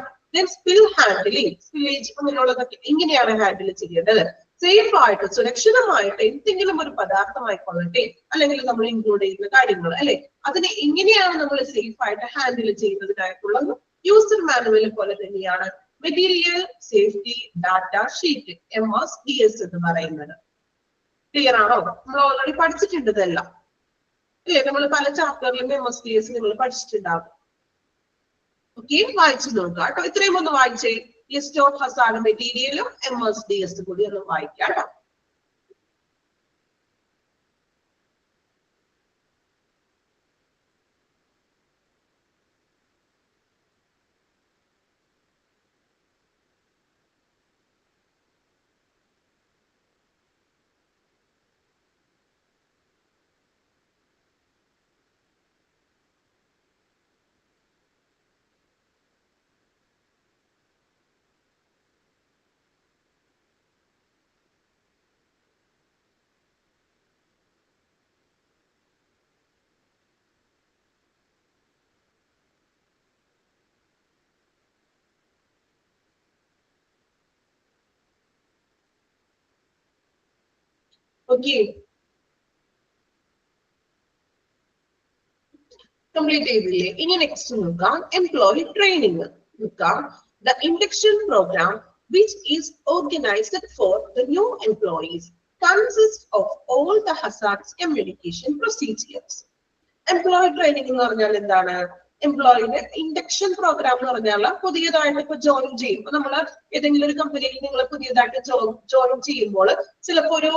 സ്പിൽ ഹാൻഡിലിംഗ്, സ്പില്ലേജ് അങ്ങനെയുള്ളതൊക്കെ എങ്ങനെയാണ് ഹാൻഡിൽ ചെയ്യേണ്ടത്. സേഫ് ആയിട്ട് സുരക്ഷിതമായിട്ട് എന്തെങ്കിലും ഒരു പദാർത്ഥമായിക്കൊള്ളട്ടെ, അല്ലെങ്കിൽ നമ്മൾ ഇൻക്ലൂഡ് ചെയ്യുന്ന കാര്യങ്ങൾ അല്ലെ, അതിനെ എങ്ങനെയാണ് നമ്മൾ സേഫ് ആയിട്ട് ഹാൻഡിൽ ചെയ്യുന്നതിനായിട്ടുള്ള യൂസർ മാനുവൽ പോലെ തന്നെയാണ് material safety data sheet, MSDS എന്ന് പറയുന്നത്. ക്ലിയർ ആണോ? നമ്മൾ ഓൾറെഡി പഠിച്ചിട്ടുണ്ട് ഇതെല്ലാം അല്ലേ? നമ്മൾ പല ചാപ്റ്ററിലും MSDS നിങ്ങൾ പഠിച്ചിട്ടുണ്ടാകും. ഓക്കെ, വായിച്ചു നോക്കാം കേട്ടോ. ഇത്രയും ഒന്ന് വായിച്ചേ. ലിസ്റ്റ് ഓഫ് ഹസാർഡ് മെറ്റീരിയലും MSDS കൂടി ഒന്ന് വായിക്കാം കേട്ടോ. ഓക്കെ, കംപ്ലീറ്റ് ചെയ്തില്ലേ? ഇനി നെക്സ്റ്റ് നോക്കാം, എംപ്ലോയി ട്രെയിനിങ് നോക്കാം. The induction program, which is organized for the new employees, consists of all the hazards communication procedures. Employee training എന്ന് പറഞ്ഞാൽ എന്താണ്? എംപ്ലോയിയുടെ ഇൻഡക്ഷൻ പ്രോഗ്രാം എന്ന് പറഞ്ഞാൽ പുതിയതായിട്ട് ഇപ്പൊ ജോയിൻ ചെയ്യും. ഇപ്പൊ നമ്മൾ ഏതെങ്കിലും ഒരു കമ്പനിയിൽ നിങ്ങൾ പുതിയതായിട്ട് ജോയിൻ ചെയ്യുമ്പോൾ ചിലപ്പോൾ ഒരു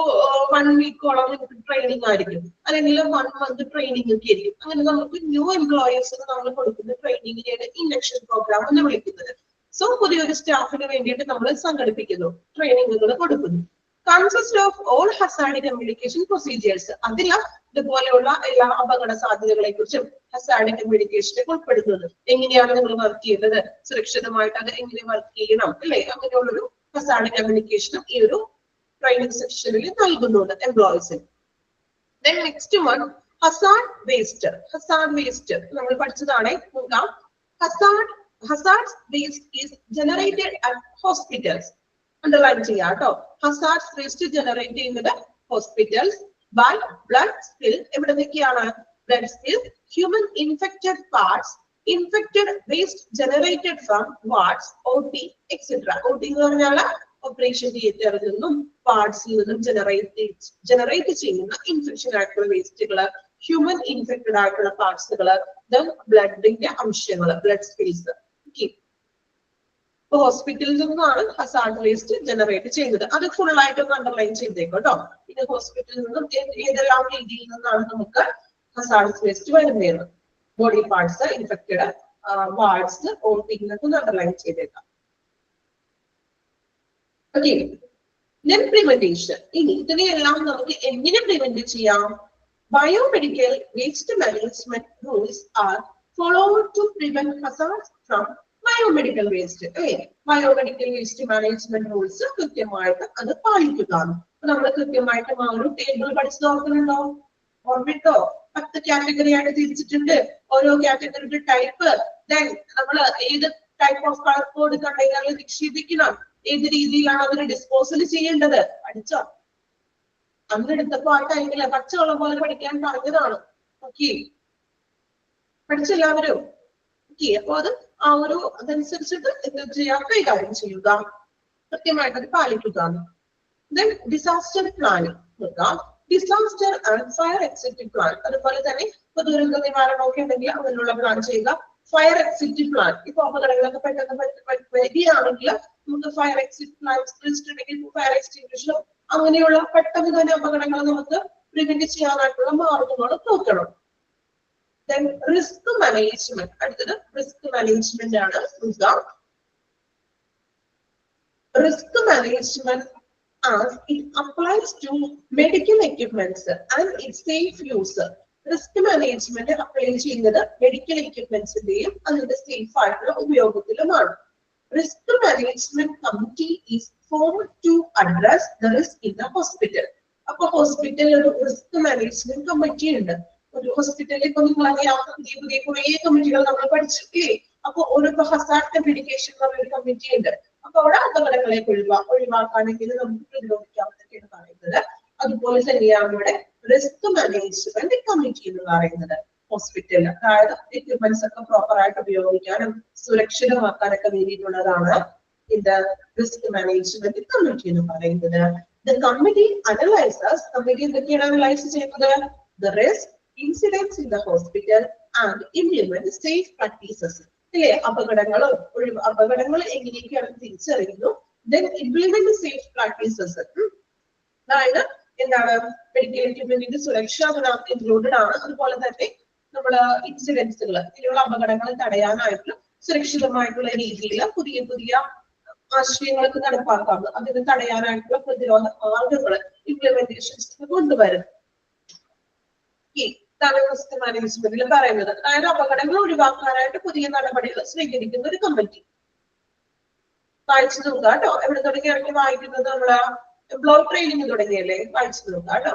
1 വീക്കോളം നിങ്ങൾക്ക് ട്രെയിനിങ് ആയിരിക്കും, അല്ലെങ്കിൽ 1 മന്ത് ട്രെയിനിങ് ഒക്കെ ആയിരിക്കും. അങ്ങനെ നമുക്ക് ന്യൂ എംപ്ലോയേഴ്സിന് നമ്മൾ കൊടുക്കുന്ന ട്രെയിനിങ്ങിനെയാണ് ഇൻഡക്ഷൻ പ്രോഗ്രാം എന്ന് വിളിക്കുന്നത്. സോ പുതിയൊരു സ്റ്റാഫിന് വേണ്ടിയിട്ട് നമ്മൾ സംഘടിപ്പിക്കുന്നു, ട്രെയിനിങ്ങുകൾ കൊടുക്കുന്നു. Consist of all Hazard communication procedures, അതിൽ ഇതുപോലെയുള്ള എല്ലാ അപകട സാധ്യതകളെ കുറിച്ചും ഹസാർഡ് കമ്മ്യൂണിക്കേഷനെ ഉൾപ്പെടുന്നത്. എങ്ങനെയാണ് നിങ്ങൾ വർക്ക് ചെയ്യുന്നത്, സുരക്ഷിതമായിട്ട് അത് എങ്ങനെ വർക്ക് ചെയ്യണം, അല്ലെ? അങ്ങനെയുള്ളൊരു ഹസാർഡ് കമ്മ്യൂണിക്കേഷനും ഈ ഒരു ട്രെയിനിങ് സെക്ഷനിൽ നൽകുന്നുണ്ട് എംപ്ലോയീസിന്. Then next one, hazard waste. Hazard waste നമ്മൾ പഠിച്ചതാണ്. നോക്കാം, hazard waste is generated at hospitals. Underline ചെയ്യാം കേട്ടോ. ഹസാർഡ് വേസ്റ്റ് ജനറേറ്റ് ചെയ്യുന്നത് ഹോസ്പിറ്റൽസ് ബൈ ബ്ലഡ് സ്പിൽ. എവിടെ നിന്നൊക്കെയാണ്? Blood spill, human infected parts, infected waste generated from wards, OT etcetera. OT എന്ന് പറഞ്ഞാൽ ഓപ്പറേഷൻ തിയേറ്ററിൽ നിന്നും പാർട്സിൽ നിന്നും ജനറേറ്റ് ചെയ്യുന്ന ഇൻഫെക്ഷൻ ആയിട്ടുള്ള വേസ്റ്റുകള്, ഹ്യൂമൻ ഇൻഫെക്റ്റഡ് ആയിട്ടുള്ള പാർട്സുകള്, ദെൻ ബ്ലഡിന്റെ അംശങ്ങള്, ബ്ലഡ് സ്പിൽസ്. ഹോസ്പിറ്റലിൽ നിന്നാണ് ഹസാർഡ് വേസ്റ്റ് ജനറേറ്റ് ചെയ്യുന്നത്. അത് ഫുൾ ആയിട്ടൊന്ന് അണ്ടർലൈൻ ചെയ്തേക്കും കേട്ടോ. പിന്നെ ഹോസ്പിറ്റലിൽ നിന്നും ഏതെല്ലാം രീതിയിൽ നിന്നാണ് നമുക്ക് ഹസാർഡ് വേസ്റ്റ് വരുന്നത്? Body parts, infected wards, OT എന്നൊക്കെ അണ്ടർലൈൻ ചെയ്തേക്കാം. Okay, then prevention. ഇനി ഇതിനെയെല്ലാം നമുക്ക് എങ്ങനെ പ്രിവെന്റ് ചെയ്യാം? Biomedical waste management rules are followed to prevent hazards from biomedical waste. അല്ലെ? ബയോമെഡിക്കൽ വേസ്റ്റ് മാനേജ്മെന്റ് റൂൾസ് കൃത്യമായിട്ട് അത് പാലിക്കുക. നമ്മൾ കൃത്യമായിട്ട് ആ ഒരു ടേബിൾ പഠിച്ചു നോക്കുന്നുണ്ടോ? ഓർമ്മയുണ്ടോ? 10 കാറ്റഗറി ആയിട്ട് തിരിച്ചിട്ടുണ്ട്. ഓരോ കാറ്റഗറിയുടെ ടൈപ്പ്, ദെൻ നമ്മൾ ഏത് ടൈപ്പ് ഓഫ് കളർ കോഡ് കണ്ടെയ്നറിൽ നിക്ഷേപിക്കണം, ഏത് രീതിയിലാണ് അതിന് ഡിസ്പോസൽ ചെയ്യേണ്ടത്. പഠിച്ചോ? അന്ന് എടുത്തപ്പോ ആ ടൈമില് പച്ചവെള്ളം പോലെ പഠിക്കാൻ പറഞ്ഞതാണ്. ഓക്കെ, പഠിച്ചെല്ലാവരും? അപ്പൊ അത് ആ ഒരു അതനുസരിച്ചിട്ട് എന്താ ചെയ്യാ, കൈകാര്യം ചെയ്യുക, കൃത്യമായിട്ട് അത് പാലിക്കുക. ദെൻ ഡിസാസ്റ്റർ പ്ലാനിങ് നോക്കാം. Disaster and fire exit plan. അതുപോലെ തന്നെ ഇപ്പൊ ദുരന്ത നിവാരണമൊക്കെ ഉണ്ടെങ്കിൽ അങ്ങനെയുള്ള പ്ലാൻ ചെയ്യുക. ഫയർ എക്സിറ്റ് പ്ലാൻ, ഇപ്പൊ അപകടങ്ങളൊക്കെ പെട്ടെന്ന് വരികയാണെങ്കിൽ നമുക്ക് ഫയർ എക്സിറ്റ് പ്ലാൻ ഉണ്ടെങ്കിൽ ഫയർ എക്സ്റ്റിംഗ്വിഷർ, അങ്ങനെയുള്ള പെട്ടെന്ന് തന്നെ അപകടങ്ങൾ നമുക്ക് പ്രിവെന്റ് ചെയ്യാനായിട്ടുള്ള മാർഗങ്ങൾ നോക്കണം. Then risk management. അടുത്തത് റിസ്ക് മാനേജ്മെന്റ് ആണ്. Risk management as it applies to medical equipments and its safe use. Risk management apply ചെയ്യുന്നത് മെഡിക്കൽ എക്യുപ്മെന്റ്സിന്റെയും അതിന്റെ സേഫ് ആയിട്ടുള്ള ഉപയോഗത്തിലുമാണ്. Risk management committee is formed to address the risk in the hospital. അപ്പൊ ഹോസ്പിറ്റലിൽ ഒരു risk management committee ഉണ്ട്. ഒരു ഹോസ്പിറ്റലിൽ ഇപ്പൊ നിങ്ങൾ അറിയാം, പുതിയ കുറെ കമ്മിറ്റികൾ നമ്മൾ പഠിച്ചില്ലേ? അപ്പൊ ഒരു ഹസാർഡ് കമ്മ്യൂണിക്കേഷൻ ഒരു കമ്മിറ്റി ഉണ്ട്. അപ്പൊ അവിടെ അപകടങ്ങളെ ഒഴിവാക്കാനെങ്കിൽ നമുക്ക് പ്രതിരോധിക്കാമെന്നൊക്കെയാണ് പറയുന്നത്. അതുപോലെ തന്നെയാണ് ഇവിടെ റിസ്ക് മാനേജ്മെന്റ് കമ്മിറ്റി എന്ന് പറയുന്നത് ഹോസ്പിറ്റലിൽ. അതായത് എക്യുപ്മെന്റ്സ് ഒക്കെ പ്രോപ്പർ ആയിട്ട് ഉപയോഗിക്കാനും സുരക്ഷിതമാക്കാനൊക്കെ വേണ്ടിയിട്ടുള്ളതാണ് ഇത് റിസ്ക് മാനേജ്മെന്റ് കമ്മിറ്റി എന്ന് പറയുന്നത്. The committee analyzes, കമ്മിറ്റി എന്തൊക്കെയാണ് അനലൈസ് ചെയ്യുന്നത്? The risk incidents in the hospital and implement safe practices. അല്ലെ? അപകടങ്ങൾ എങ്ങനെയൊക്കെയാണ് തിരിച്ചറിയുന്നു, then implement safe practices. അതായത് എന്താണ്? മെഡിക്കൽ എക്യുപ്മെന്റിന്റെ സുരക്ഷ അതിനകത്ത് ഇൻക്ലൂഡഡ് ആണ്. അതുപോലെ തന്നെ നമ്മള് ഇൻസിഡൻസുകൾ, ഇതിലുള്ള അപകടങ്ങൾ തടയാനായിട്ട് സുരക്ഷിതമായിട്ടുള്ള രീതിയിൽ പുതിയ പുതിയ ആശയങ്ങൾക്ക് നടപ്പാക്കാം. അതിന് തടയാനായിട്ടുള്ള പ്രതിരോധ മാർഗങ്ങൾ ഇംപ്ലിമെന്റേഷൻസ് കൊണ്ടുവരും. റിസ്ക് മാനേജ്മെന്റിൽ പറയുന്നത് അതായത് അപകടങ്ങൾ ഒഴിവാക്കാനായിട്ട് പുതിയ നടപടികൾ സ്വീകരിക്കുന്ന ഒരു കമ്മിറ്റി. വായിച്ചു നോക്കുക കേട്ടോ. എവിടെ തുടങ്ങി ഇറങ്ങി വായിക്കുന്നത്? നമ്മള് എംപ്ലോയി ട്രെയിനിങ് തുടങ്ങിയല്ലേ? വായിച്ചു നോക്കുക കേട്ടോ.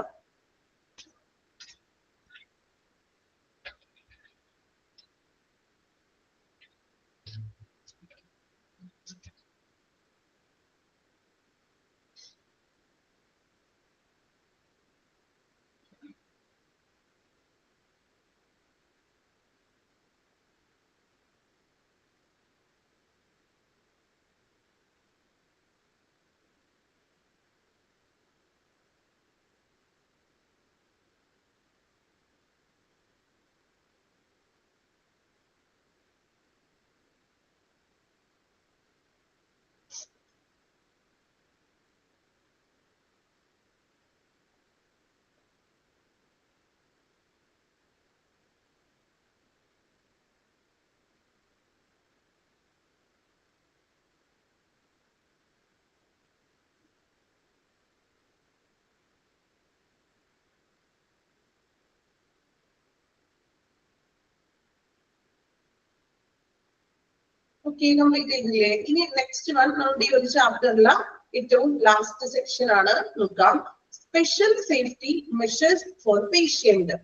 ഓക്കെ, കംപ്ലീറ്റ് ചെയ്തില്ലേ? ഇനി നെക്സ്റ്റ് വൺ നമ്മുടെ ഈ ഒരു ചാപ്റ്ററിലെ ഏറ്റവും ലാസ്റ്റ് സെക്ഷൻ ആണ്. നോക്കാം. Special safety measures four patient.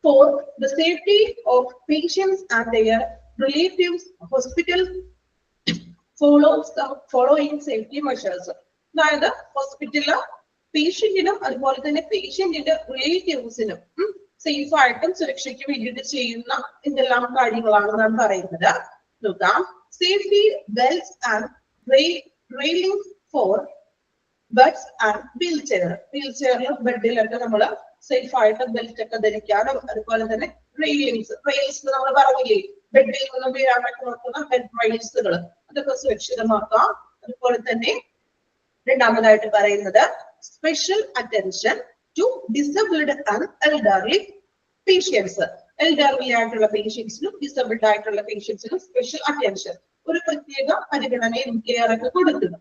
For the safety of patients and their relatives, hospital follows the following safety measures. അതായത് ഹോസ്പിറ്റലില് പേഷ്യന്റിനും അതുപോലെ തന്നെ പേഷ്യന്റിന്റെ റിലേറ്റീവ്സിനും സേഫ് ആയിട്ടും സുരക്ഷയ്ക്ക് വേണ്ടിയിട്ട് ചെയ്യുന്ന എന്തെല്ലാം കാര്യങ്ങളാണ് നാം പറയുന്നത്. നോക്കാം. Safety belts and railings for beds and wheel ചെയറിലും ബെഡിലൊക്കെ നമ്മൾ സേഫ് ആയിട്ട് ബെൽറ്റ് ഒക്കെ ധരിക്കാനും അതുപോലെ തന്നെ റെയിൽസ് നമ്മൾ പറഞ്ഞില്ലേ, ബെഡിൽ നിന്നും വീഴാനൊക്കെ നോക്കുന്ന ബെഡ് റെയിൽസുകൾ, അതൊക്കെ സുരക്ഷിതമാക്കാം. അതുപോലെ തന്നെ രണ്ടാമതായിട്ട് പറയുന്നത് special attention to disabled and elderly patients. Elderly ആയിട്ടുള്ള പേഷ്യൻസിനും ഡിസബിൾഡ് ആയിട്ടുള്ള പേഷ്യൻസിനും സ്പെഷ്യൽ അറ്റൻഷൻ, ഒരു പ്രത്യേക പരിഗണനയും കെയർ ഒക്കെ കൊടുക്കുക.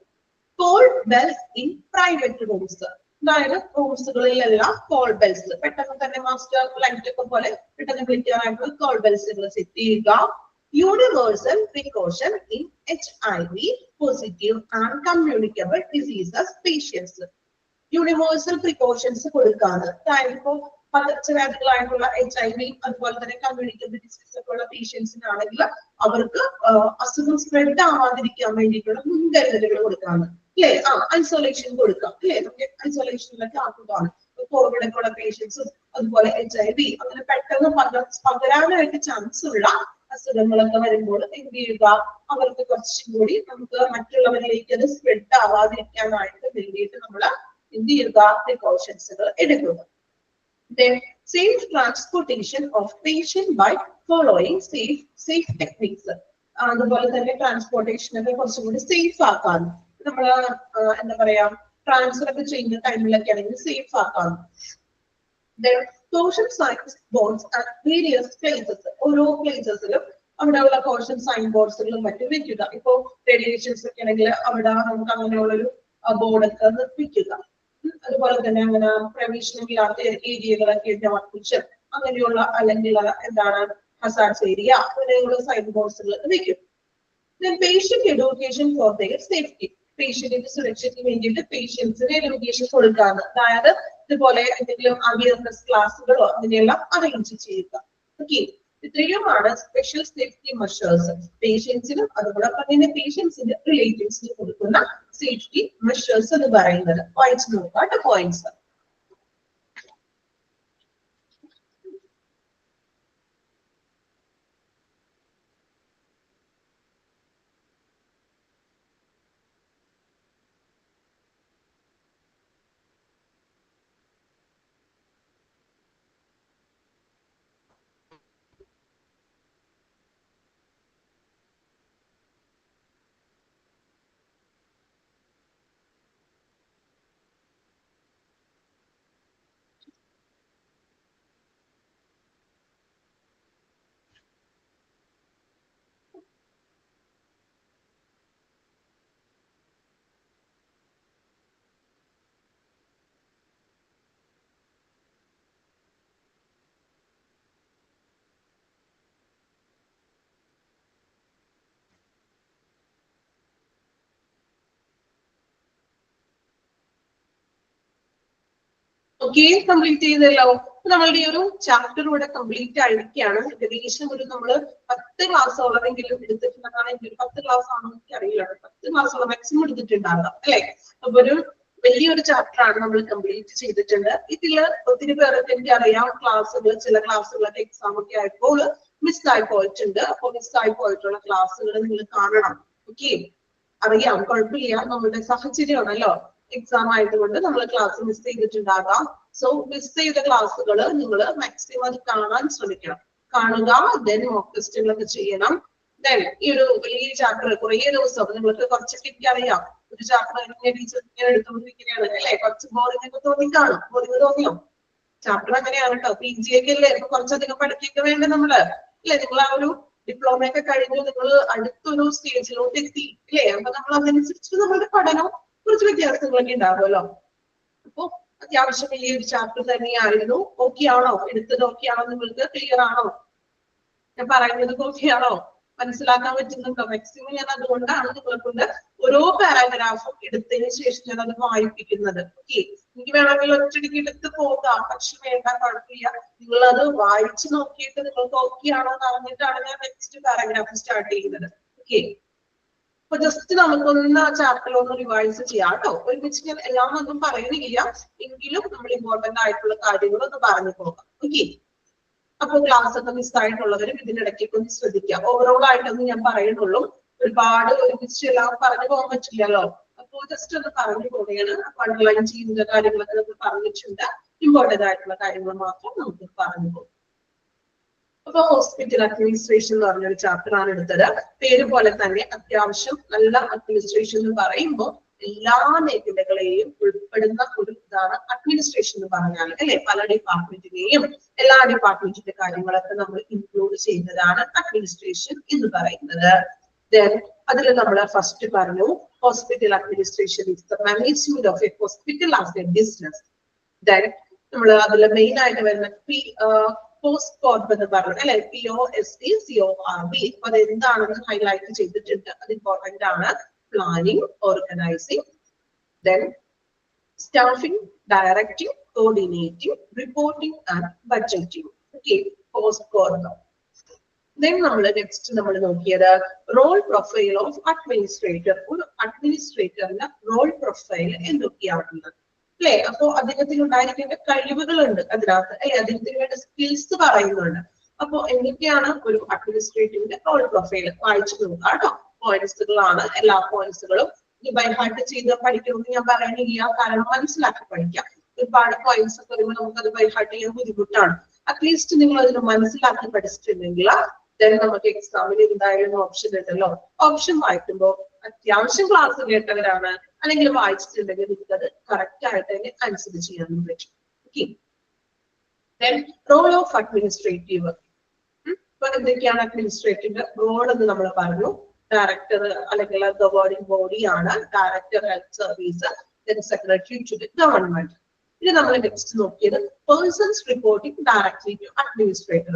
Call bells in private rooms. അതായത് റൂംസുകളിലെല്ലാം കോൾ ബെൽസ്, പെട്ടെന്ന് തന്നെ മാസ്റ്റർ ലൈറ്റ് ഒക്കെ പോലെ പെട്ടെന്ന് വിളിക്കാനായിട്ടുള്ള കോൾ ബെൽസുകൾ സെറ്റ് ചെയ്യുക. Universal precaution in HIV positive and communicable diseases patients. Universal precautions കൊടുക്കാണ്. അതായത് ഇപ്പോ പകർച്ചവ്യാധികളായിട്ടുള്ള HIV അതുപോലെ തന്നെ കമ്മ്യൂണിക്കബിൾ ഡിസീസ് ഒക്കെ ഉള്ള പേഷ്യൻസിനാണെങ്കിൽ അവർക്ക് അസുഖം സ്പ്രെഡ് ആവാതിരിക്കാൻ വേണ്ടിയിട്ടുള്ള മുൻകരുതലുകൾ കൊടുക്കാണ്. അല്ലെ? ഐസൊലേഷൻ കൊടുക്കാം. അല്ലെ? നമുക്ക് ഐസൊലേഷനിലൊക്കെ ആക്കുന്നതാണ്. കോവിഡ് ഒക്കെ ഉള്ള പേഷ്യൻസും അതുപോലെ HIV അങ്ങനെ പെട്ടെന്ന് പകരാനായിട്ട് ചാൻസ് ഉള്ള അസുഖങ്ങളൊക്കെ വരുമ്പോൾ എന്ത് ചെയ്യുക, അവർക്ക് കുറച്ചും കൂടി നമുക്ക് മറ്റുള്ളവരിലേക്ക് അത് സ്പ്രെഡ് ആവാതിരിക്കാനായിട്ട് വേണ്ടിയിട്ട് നമ്മൾ എന്ത് ചെയ്യുക, പ്രിക്കോഷൻസുകൾ എടുക്കുക. Then safe transportation of patient by following safe techniques. അതുപോലെ തന്നെ ട്രാൻസ്പോർട്ടേഷൻ ഒക്കെ കുറച്ചും കൂടി സേഫ് ആക്കാൻ നമ്മൾ എന്താ പറയാ, ട്രാൻസ്ഫർ ഒക്കെ ചെയ്യുന്ന ടൈമിലൊക്കെ ആണെങ്കിൽ സേഫ് ആക്കാൻ. Then caution signs boards at various places. ഓരോ പ്ലേസസിലും അവിടെയുള്ള കോഷൻ സൈൻ ബോർഡ്സുകളും മറ്റും വെക്കുക. ഇപ്പോ റേഡിയേഷൻസ് ഒക്കെ ആണെങ്കിൽ അവിടെ നമുക്ക് അങ്ങനെയുള്ളൊരു ബോർഡൊക്കെ നിർമ്മിക്കുക. അതുപോലെ തന്നെ അങ്ങനെ പ്രവേശനമില്ലാത്ത ഏരിയകളൊക്കെ ഉറപ്പിച്ച് അങ്ങനെയുള്ള അല്ലെങ്കിൽ എന്താണ് ഹസാർഡ്സ് ഏരിയ അങ്ങനെയുള്ള സൈൻ ബോർഡ്സുകൾ വെക്കും. Patient education for their safety. പേഷ്യന്റിന്റെ സുരക്ഷയ്ക്ക് വേണ്ടിയിട്ട് പേഷ്യൻസിന് എഡ്യൂക്കേഷൻ കൊടുക്കാണ്. അതായത് ഇതുപോലെ എന്തെങ്കിലും അവയർനെസ് ക്ലാസ്സുകളോ അങ്ങനെയെല്ലാം അറേഞ്ച് ചെയ്യുക. ഓക്കെ, ഇത്രയുമാണ് സ്പെഷ്യൽ സേഫ്റ്റി മെഷേഴ്സ്. പേഷ്യൻസിനും അതോടൊപ്പം തന്നെ പേഷ്യൻസിന്റെ റിലേറ്റീവ്സിന് കൊടുക്കുന്ന സേഫ്റ്റി മെഷേഴ്സ് എന്ന് പറയുന്നത്. പോയിന്റ്സ് നോക്കാം. പോയിന്റ്സ്. ഓക്കെ, കംപ്ലീറ്റ് ചെയ്തല്ലോ. നമ്മളുടെ ഈ ഒരു ചാപ്റ്റർ ഇവിടെ കംപ്ലീറ്റ് ആയിരിക്കുകയാണ്. ഏകദേശം ഒരു നമ്മള് 10 ക്ലാസ്സോളമെങ്കിലും എടുത്തിട്ടുണ്ടെന്നാണ് എനിക്ക്, ഒരു 10 ക്ലാസ് ആണോ എനിക്ക് അറിയില്ല, 10 ക്ലാസ്സോളം മാക്സിമം എടുത്തിട്ടുണ്ടാകാം അല്ലെ. അപ്പൊ ഒരു വലിയൊരു ചാപ്റ്റർ ആണ് നമ്മൾ കംപ്ലീറ്റ് ചെയ്തിട്ടുണ്ട്. ഇതില് ഒത്തിരി പേർക്ക് എനിക്ക് അറിയാം ക്ലാസ്സുകൾ, ചില ക്ലാസ്സുകളൊക്കെ എക്സാം ഒക്കെ ആയപ്പോൾ മിസ്സായി പോയിട്ടുണ്ട്. അപ്പൊ മിസ്സായി പോയിട്ടുള്ള ക്ലാസ്സുകൾ നിങ്ങൾ കാണണം. ഓക്കെ, അറിയാം, കുഴപ്പമില്ല, നമ്മുടെ സാഹചര്യമാണല്ലോ, എക്സാം ആയതുകൊണ്ട് നമ്മൾ ക്ലാസ് മിസ് ചെയ്തിട്ടുണ്ടാകാം. സോ മിസ് ചെയ്ത ക്ലാസ്സുകൾ നിങ്ങൾ മാക്സിമം അത് കാണാൻ ശ്രമിക്കണം. കാണുക, ദെൻ മോക്ക് ടെസ്റ്റുകളൊക്കെ ചെയ്യണം. ദെൻ ഈ ഒരു വലിയ ചാപ്റ്റർ കുറേ ദിവസം നിങ്ങൾക്ക് കുറച്ചൊക്കെ എനിക്കറിയാം, ഒരു ചാപ്റ്റർ ടീച്ചർ ഇങ്ങനെ എടുത്തുകൊണ്ടിരിക്കുകയാണ് അല്ലെ, കുറച്ച് ബോറിംഗ് ഒക്കെ തോന്നിക്കാണും. ബോറിംഗ് തോന്നിയോ? ചാപ്റ്റർ അങ്ങനെയാണ് കേട്ടോ. PG ഒക്കെ അല്ലേ, ഇപ്പൊ കുറച്ചധികം പഠിക്കൊക്കെ വേണ്ട നമ്മള് അല്ലെ. നിങ്ങൾ ആ ഒരു ഡിപ്ലോമ ഒക്കെ കഴിഞ്ഞു നിങ്ങൾ അടുത്തൊരു സ്റ്റേജിലോട്ട് എത്തി അല്ലേ. അപ്പൊ നമ്മൾ അതനുസരിച്ച് നമ്മുടെ പഠനം കുറച്ച് വ്യത്യാസങ്ങളൊക്കെ ഉണ്ടാവുമല്ലോ. അപ്പൊ അത്യാവശ്യം വലിയൊരു ചാപ്റ്റർ തന്നെയായിരുന്നു. ഓക്കെ ആണോ? എടുത്തത് ഓക്കെ ആണോ? നിങ്ങൾക്ക് ക്ലിയർ ആണോ? ഞാൻ പറയുന്നത് ഓക്കെ ആണോ? മനസ്സിലാക്കാൻ പറ്റുന്നുണ്ടോ? മാക്സിമം ഞാൻ അതുകൊണ്ടാണ് നിങ്ങളെ കൊണ്ട് ഓരോ പാരാഗ്രാഫും എടുത്തതിന് ശേഷം ഞാൻ അത് വായിപ്പിക്കുന്നത്. ഓക്കെ, എനിക്ക് വേണമെങ്കിൽ ഒറ്റടിക്ക് എടുത്ത് പോകാം, പക്ഷെ വേണ്ട, കുഴപ്പമില്ല. നിങ്ങൾ അത് വായിച്ചു നോക്കിയിട്ട് നിങ്ങൾക്ക് ഓക്കെ ആണോ എന്ന് അറിഞ്ഞിട്ടാണ് ഞാൻ നെക്സ്റ്റ് പാരാഗ്രാഫ് സ്റ്റാർട്ട് ചെയ്യുന്നത്. ഓക്കെ, അപ്പൊ ജസ്റ്റ് നമുക്കൊന്ന് ആ ചാപ്റ്റർ ഒന്ന് റിവൈസ് ചെയ്യാം കേട്ടോ. ഒരുമിച്ച് ഞാൻ എല്ലാം ഒന്നും പറയുന്നില്ല, എങ്കിലും നമ്മൾ ഇമ്പോർട്ടന്റ് ആയിട്ടുള്ള കാര്യങ്ങൾ ഒന്ന് പറഞ്ഞു പോകാം. ഓക്കെ, അപ്പൊ ക്ലാസ് ഒക്കെ മിസ്സായിട്ടുള്ളവരും ഇതിനിടയ്ക്കൊക്കെ ഒന്ന് ശ്രദ്ധിക്കാം. ഓവറോൾ ആയിട്ടൊന്നും ഞാൻ പറയുന്നുള്ളൂ, ഒരുപാട് ഒരുമിച്ച് എല്ലാം പറഞ്ഞു പോകാൻ പറ്റില്ലല്ലോ. അപ്പൊ ജസ്റ്റ് ഒന്ന് പറഞ്ഞു പോവുകയാണ്. അണ്ടർലൈൻ ചെയ്യുന്ന കാര്യങ്ങളൊക്കെ നമ്മൾ പറഞ്ഞിട്ടുണ്ട്, ഇമ്പോർട്ടന്റ് ആയിട്ടുള്ള കാര്യങ്ങൾ മാത്രം നമുക്ക് പറഞ്ഞു പോകും. അപ്പൊ ഹോസ്പിറ്റൽ അഡ്മിനിസ്ട്രേഷൻ എന്ന് പറഞ്ഞൊരു ചാപ്റ്റർ ആണ് എടുത്തത്. പേര് പോലെ തന്നെ അത്യാവശ്യം നല്ല അഡ്മിനിസ്ട്രേഷൻ എന്ന് പറയുമ്പോൾ എല്ലാ മേഖലകളെയും ഉൾപ്പെടുന്ന ഒരു ഇതാണ് അഡ്മിനിസ്ട്രേഷൻ എന്ന് പറഞ്ഞാൽ, അല്ലെ? പല ഡിപ്പാർട്ട്മെന്റിനെയും എല്ലാ ഡിപ്പാർട്ട്മെന്റിന്റെ കാര്യങ്ങളൊക്കെ നമ്മൾ ഇൻക്ലൂഡ് ചെയ്യുന്നതാണ് അഡ്മിനിസ്ട്രേഷൻ എന്ന് പറയുന്നത്. ദെൻ അതിൽ നമ്മൾ ഫസ്റ്റ് പറഞ്ഞു, hospital administration is the management of A hospital as A business. Then നമ്മൾ അതിൽ മെയിൻ ആയിട്ട് വരുന്ന പോസ്റ്റ് കോർപ്പ് എന്ന് പറഞ്ഞു, അല്ലെ? POSTCORP. അപ്പൊ അത് എന്താണെന്ന് ഹൈലൈറ്റ് ചെയ്തിട്ടുണ്ട്, അത് ഇമ്പോർട്ടന്റ് ആണ്. Planning, organising, then staffing, directing, coordinating, reporting and budgeting. Okay, post corp. Then നമ്മൾ നെക്സ്റ്റ് നമ്മൾ നോക്കിയത് റോൾ പ്രൊഫൈൽ ഓഫ് അഡ്മിനിസ്ട്രേറ്റർ. ഒരു അഡ്മിനിസ്ട്രേറ്ററിന്റെ റോൾ പ്രൊഫൈൽ എന്തൊക്കെയാണെന്ന്, അല്ലെ? അപ്പൊ അദ്ദേഹത്തിന് ഉണ്ടായിരിക്കേണ്ട കഴിവുകളുണ്ട് അതിനകത്ത്, അല്ലെ? അദ്ദേഹത്തിന് വേണ്ട സ്കിൽസ് പറയുന്നുണ്ട്. അപ്പൊ എന്തൊക്കെയാണ് ഒരു അഡ്മിനിസ്ട്രേറ്റീവിന്റെ റോൾ പ്രൊഫൈൽ? വായിച്ചു നോക്കാം കേട്ടോ. പോയിന്റ്സുകളാണ്, എല്ലാ പോയിന്റ്സുകളും ഈ ബൈ ഹാർട്ട് ചെയ്ത് പഠിക്കണമെന്ന് ഞാൻ പറയണില്ല, കാരണം മനസ്സിലാക്കി പഠിക്കാം. ഒരുപാട് പോയിന്റ്സ് ഒക്കെ വരുമ്പോൾ നമുക്കത് ബൈ ഹാർട്ട് ചെയ്യാൻ ബുദ്ധിമുട്ടാണ്. അറ്റ്ലീസ്റ്റ് നിങ്ങൾ അതിന് മനസ്സിലാക്കി പഠിച്ചിട്ടുണ്ടെങ്കിൽ ദെൻ നമുക്ക് എക്സാമിന് എന്തായാലും ഓപ്ഷൻ ഉണ്ടല്ലോ. ഓപ്ഷൻ വായിക്കുമ്പോൾ അത്യാവശ്യം ക്ലാസ് കേട്ടവരാണ് അല്ലെങ്കിൽ വായിച്ചിട്ടുണ്ടെങ്കിൽ നിങ്ങൾക്ക് അത് കറക്റ്റ് ആയിട്ട് തന്നെ ആൻസർ ചെയ്യാനും പറ്റും. Okay, then role of administrative. ഇപ്പൊ എന്തൊക്കെയാണ് അഡ്മിനിസ്ട്രേറ്റീവ് റോൾ എന്ന് നമ്മൾ പറഞ്ഞു? ഡയറക്ടർ അല്ലെങ്കിൽ ഗവേണിംഗ് ബോഡിയാണ് director health service, then secretary to the government. ഇത് നമ്മൾ നെക്സ്റ്റ് നോക്കിയത് persons reporting directly to administrator.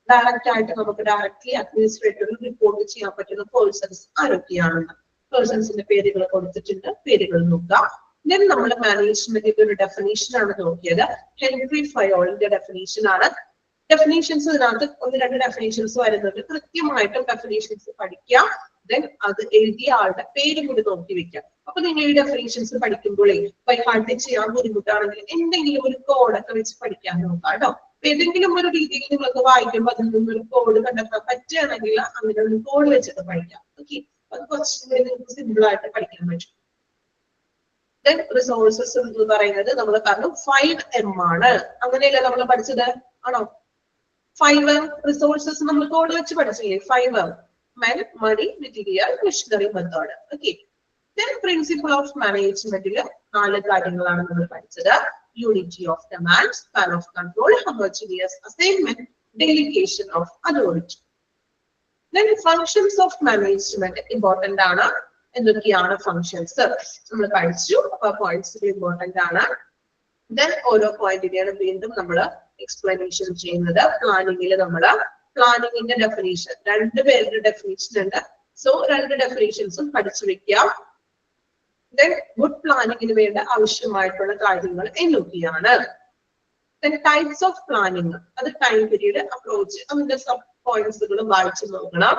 Direct ആയിട്ട് നമുക്ക് ഡയറക്ട്ലി അഡ്മിനിസ്ട്രേറ്ററിൽ റിപ്പോർട്ട് ചെയ്യാൻ പറ്റുന്ന പേഴ്സൺസ് ആരൊക്കെയാണെന്ന് പേഴ്സൺസിന്റെ പേരുകൾ കൊടുത്തിട്ടുണ്ട്, പേരുകൾ നോക്കാം. ദെൻ നമ്മൾ മാനേജ്മെന്റിന്റെ ഒരു ഡെഫിനേഷൻ ആണ് നോക്കിയത്. ഹെൻറി ഫയോളിന്റെ ഡെഫിനേഷൻ ആണ്. ഡെഫിനേഷൻസ് ഇതിനകത്ത് ഒന്ന് രണ്ട് ഡെഫിനേഷൻസ് വരുന്നുണ്ട്, കൃത്യമായിട്ടും ഡെഫിനേഷൻസ് പഠിക്കാം. ദെൻ അത് എഴുതിയ ആളുടെ പേരും കൂടി നോക്കി വെക്കാം. അപ്പൊ നിങ്ങൾ ഈ ഡെഫിനേഷൻസ് പഠിക്കുമ്പോഴേ ബൈ ഹാർട്ട് ചെയ്യാൻ ബുദ്ധിമുട്ടാണെങ്കിൽ എന്തെങ്കിലും ഒരു കോഡൊക്കെ വെച്ച് പഠിക്കാൻ നോക്കാം കേട്ടോ. ഏതെങ്കിലും ഒരു രീതിയിൽ നിങ്ങൾക്ക് വായിക്കുമ്പോൾ അതിൽ നിന്നൊരു കോഡ് കണ്ടെത്താൻ പറ്റുകയാണെങ്കിൽ അങ്ങനെ ഒരു കോഡ് വെച്ചിട്ട് പഠിക്കാം. ഓക്കെ, അത് കുറച്ചും കൂടി നിങ്ങൾക്ക് സിമ്പിൾ ആയിട്ട് പഠിക്കാൻ പറ്റും. ദെൻ റിസോഴ്സസ് എന്ന് പറയുന്നത് നമ്മൾ പറഞ്ഞു 5M ആണ്. അങ്ങനെയല്ലേ നമ്മൾ പഠിച്ചത്? ആണോ? 5M റിസോഴ്സസ് നമ്മൾ കോഡ് വെച്ച് പഠിച്ചില്ലേ? 5M: men, money, material, machinery, method. Okay. Then principle of managementൽ 4 കാര്യങ്ങളാണ് നമ്മൾ പഠിച്ചത്. Unity of command, span of control, homogeneous assignment, delegation of authority. Then functions of management important ആണ്. എന്തൊക്കെയാണ് ഫങ്ഷൻസ് നമ്മൾ പഠിച്ചു. അപ്പൊ പോയിന്റ്സ് ഇമ്പോർട്ടന്റ് ആണ്. ദെൻ ഓരോ പോയിന്റിനെയാണ് വീണ്ടും നമ്മൾ എക്സ്പ്ലനേഷൻ ചെയ്യുന്നത്. പ്ലാനിങ്ങിൽ നമ്മൾ പ്ലാനിങ്ങിന്റെ ഡെഫിനേഷൻ 2 പേരുടെ ഡെഫിനേഷൻ ഉണ്ട്. സോ 2 ഡെഫിനേഷൻസും പഠിച്ചു വെക്കാം. ദെൻ ഗുഡ് പ്ലാനിങ്ങിന് വേണ്ട ആവശ്യമായിട്ടുള്ള കാര്യങ്ങൾ എന്തൊക്കെയാണ്? ദെൻ ടൈപ്സ് ഓഫ് പ്ലാനിങ്, അത് ടൈം പീരീഡ്, അപ്രോച്ച്, അതിന്റെ സബ് പോയിന്റ്സുകൾ വായിച്ചു നോക്കണം.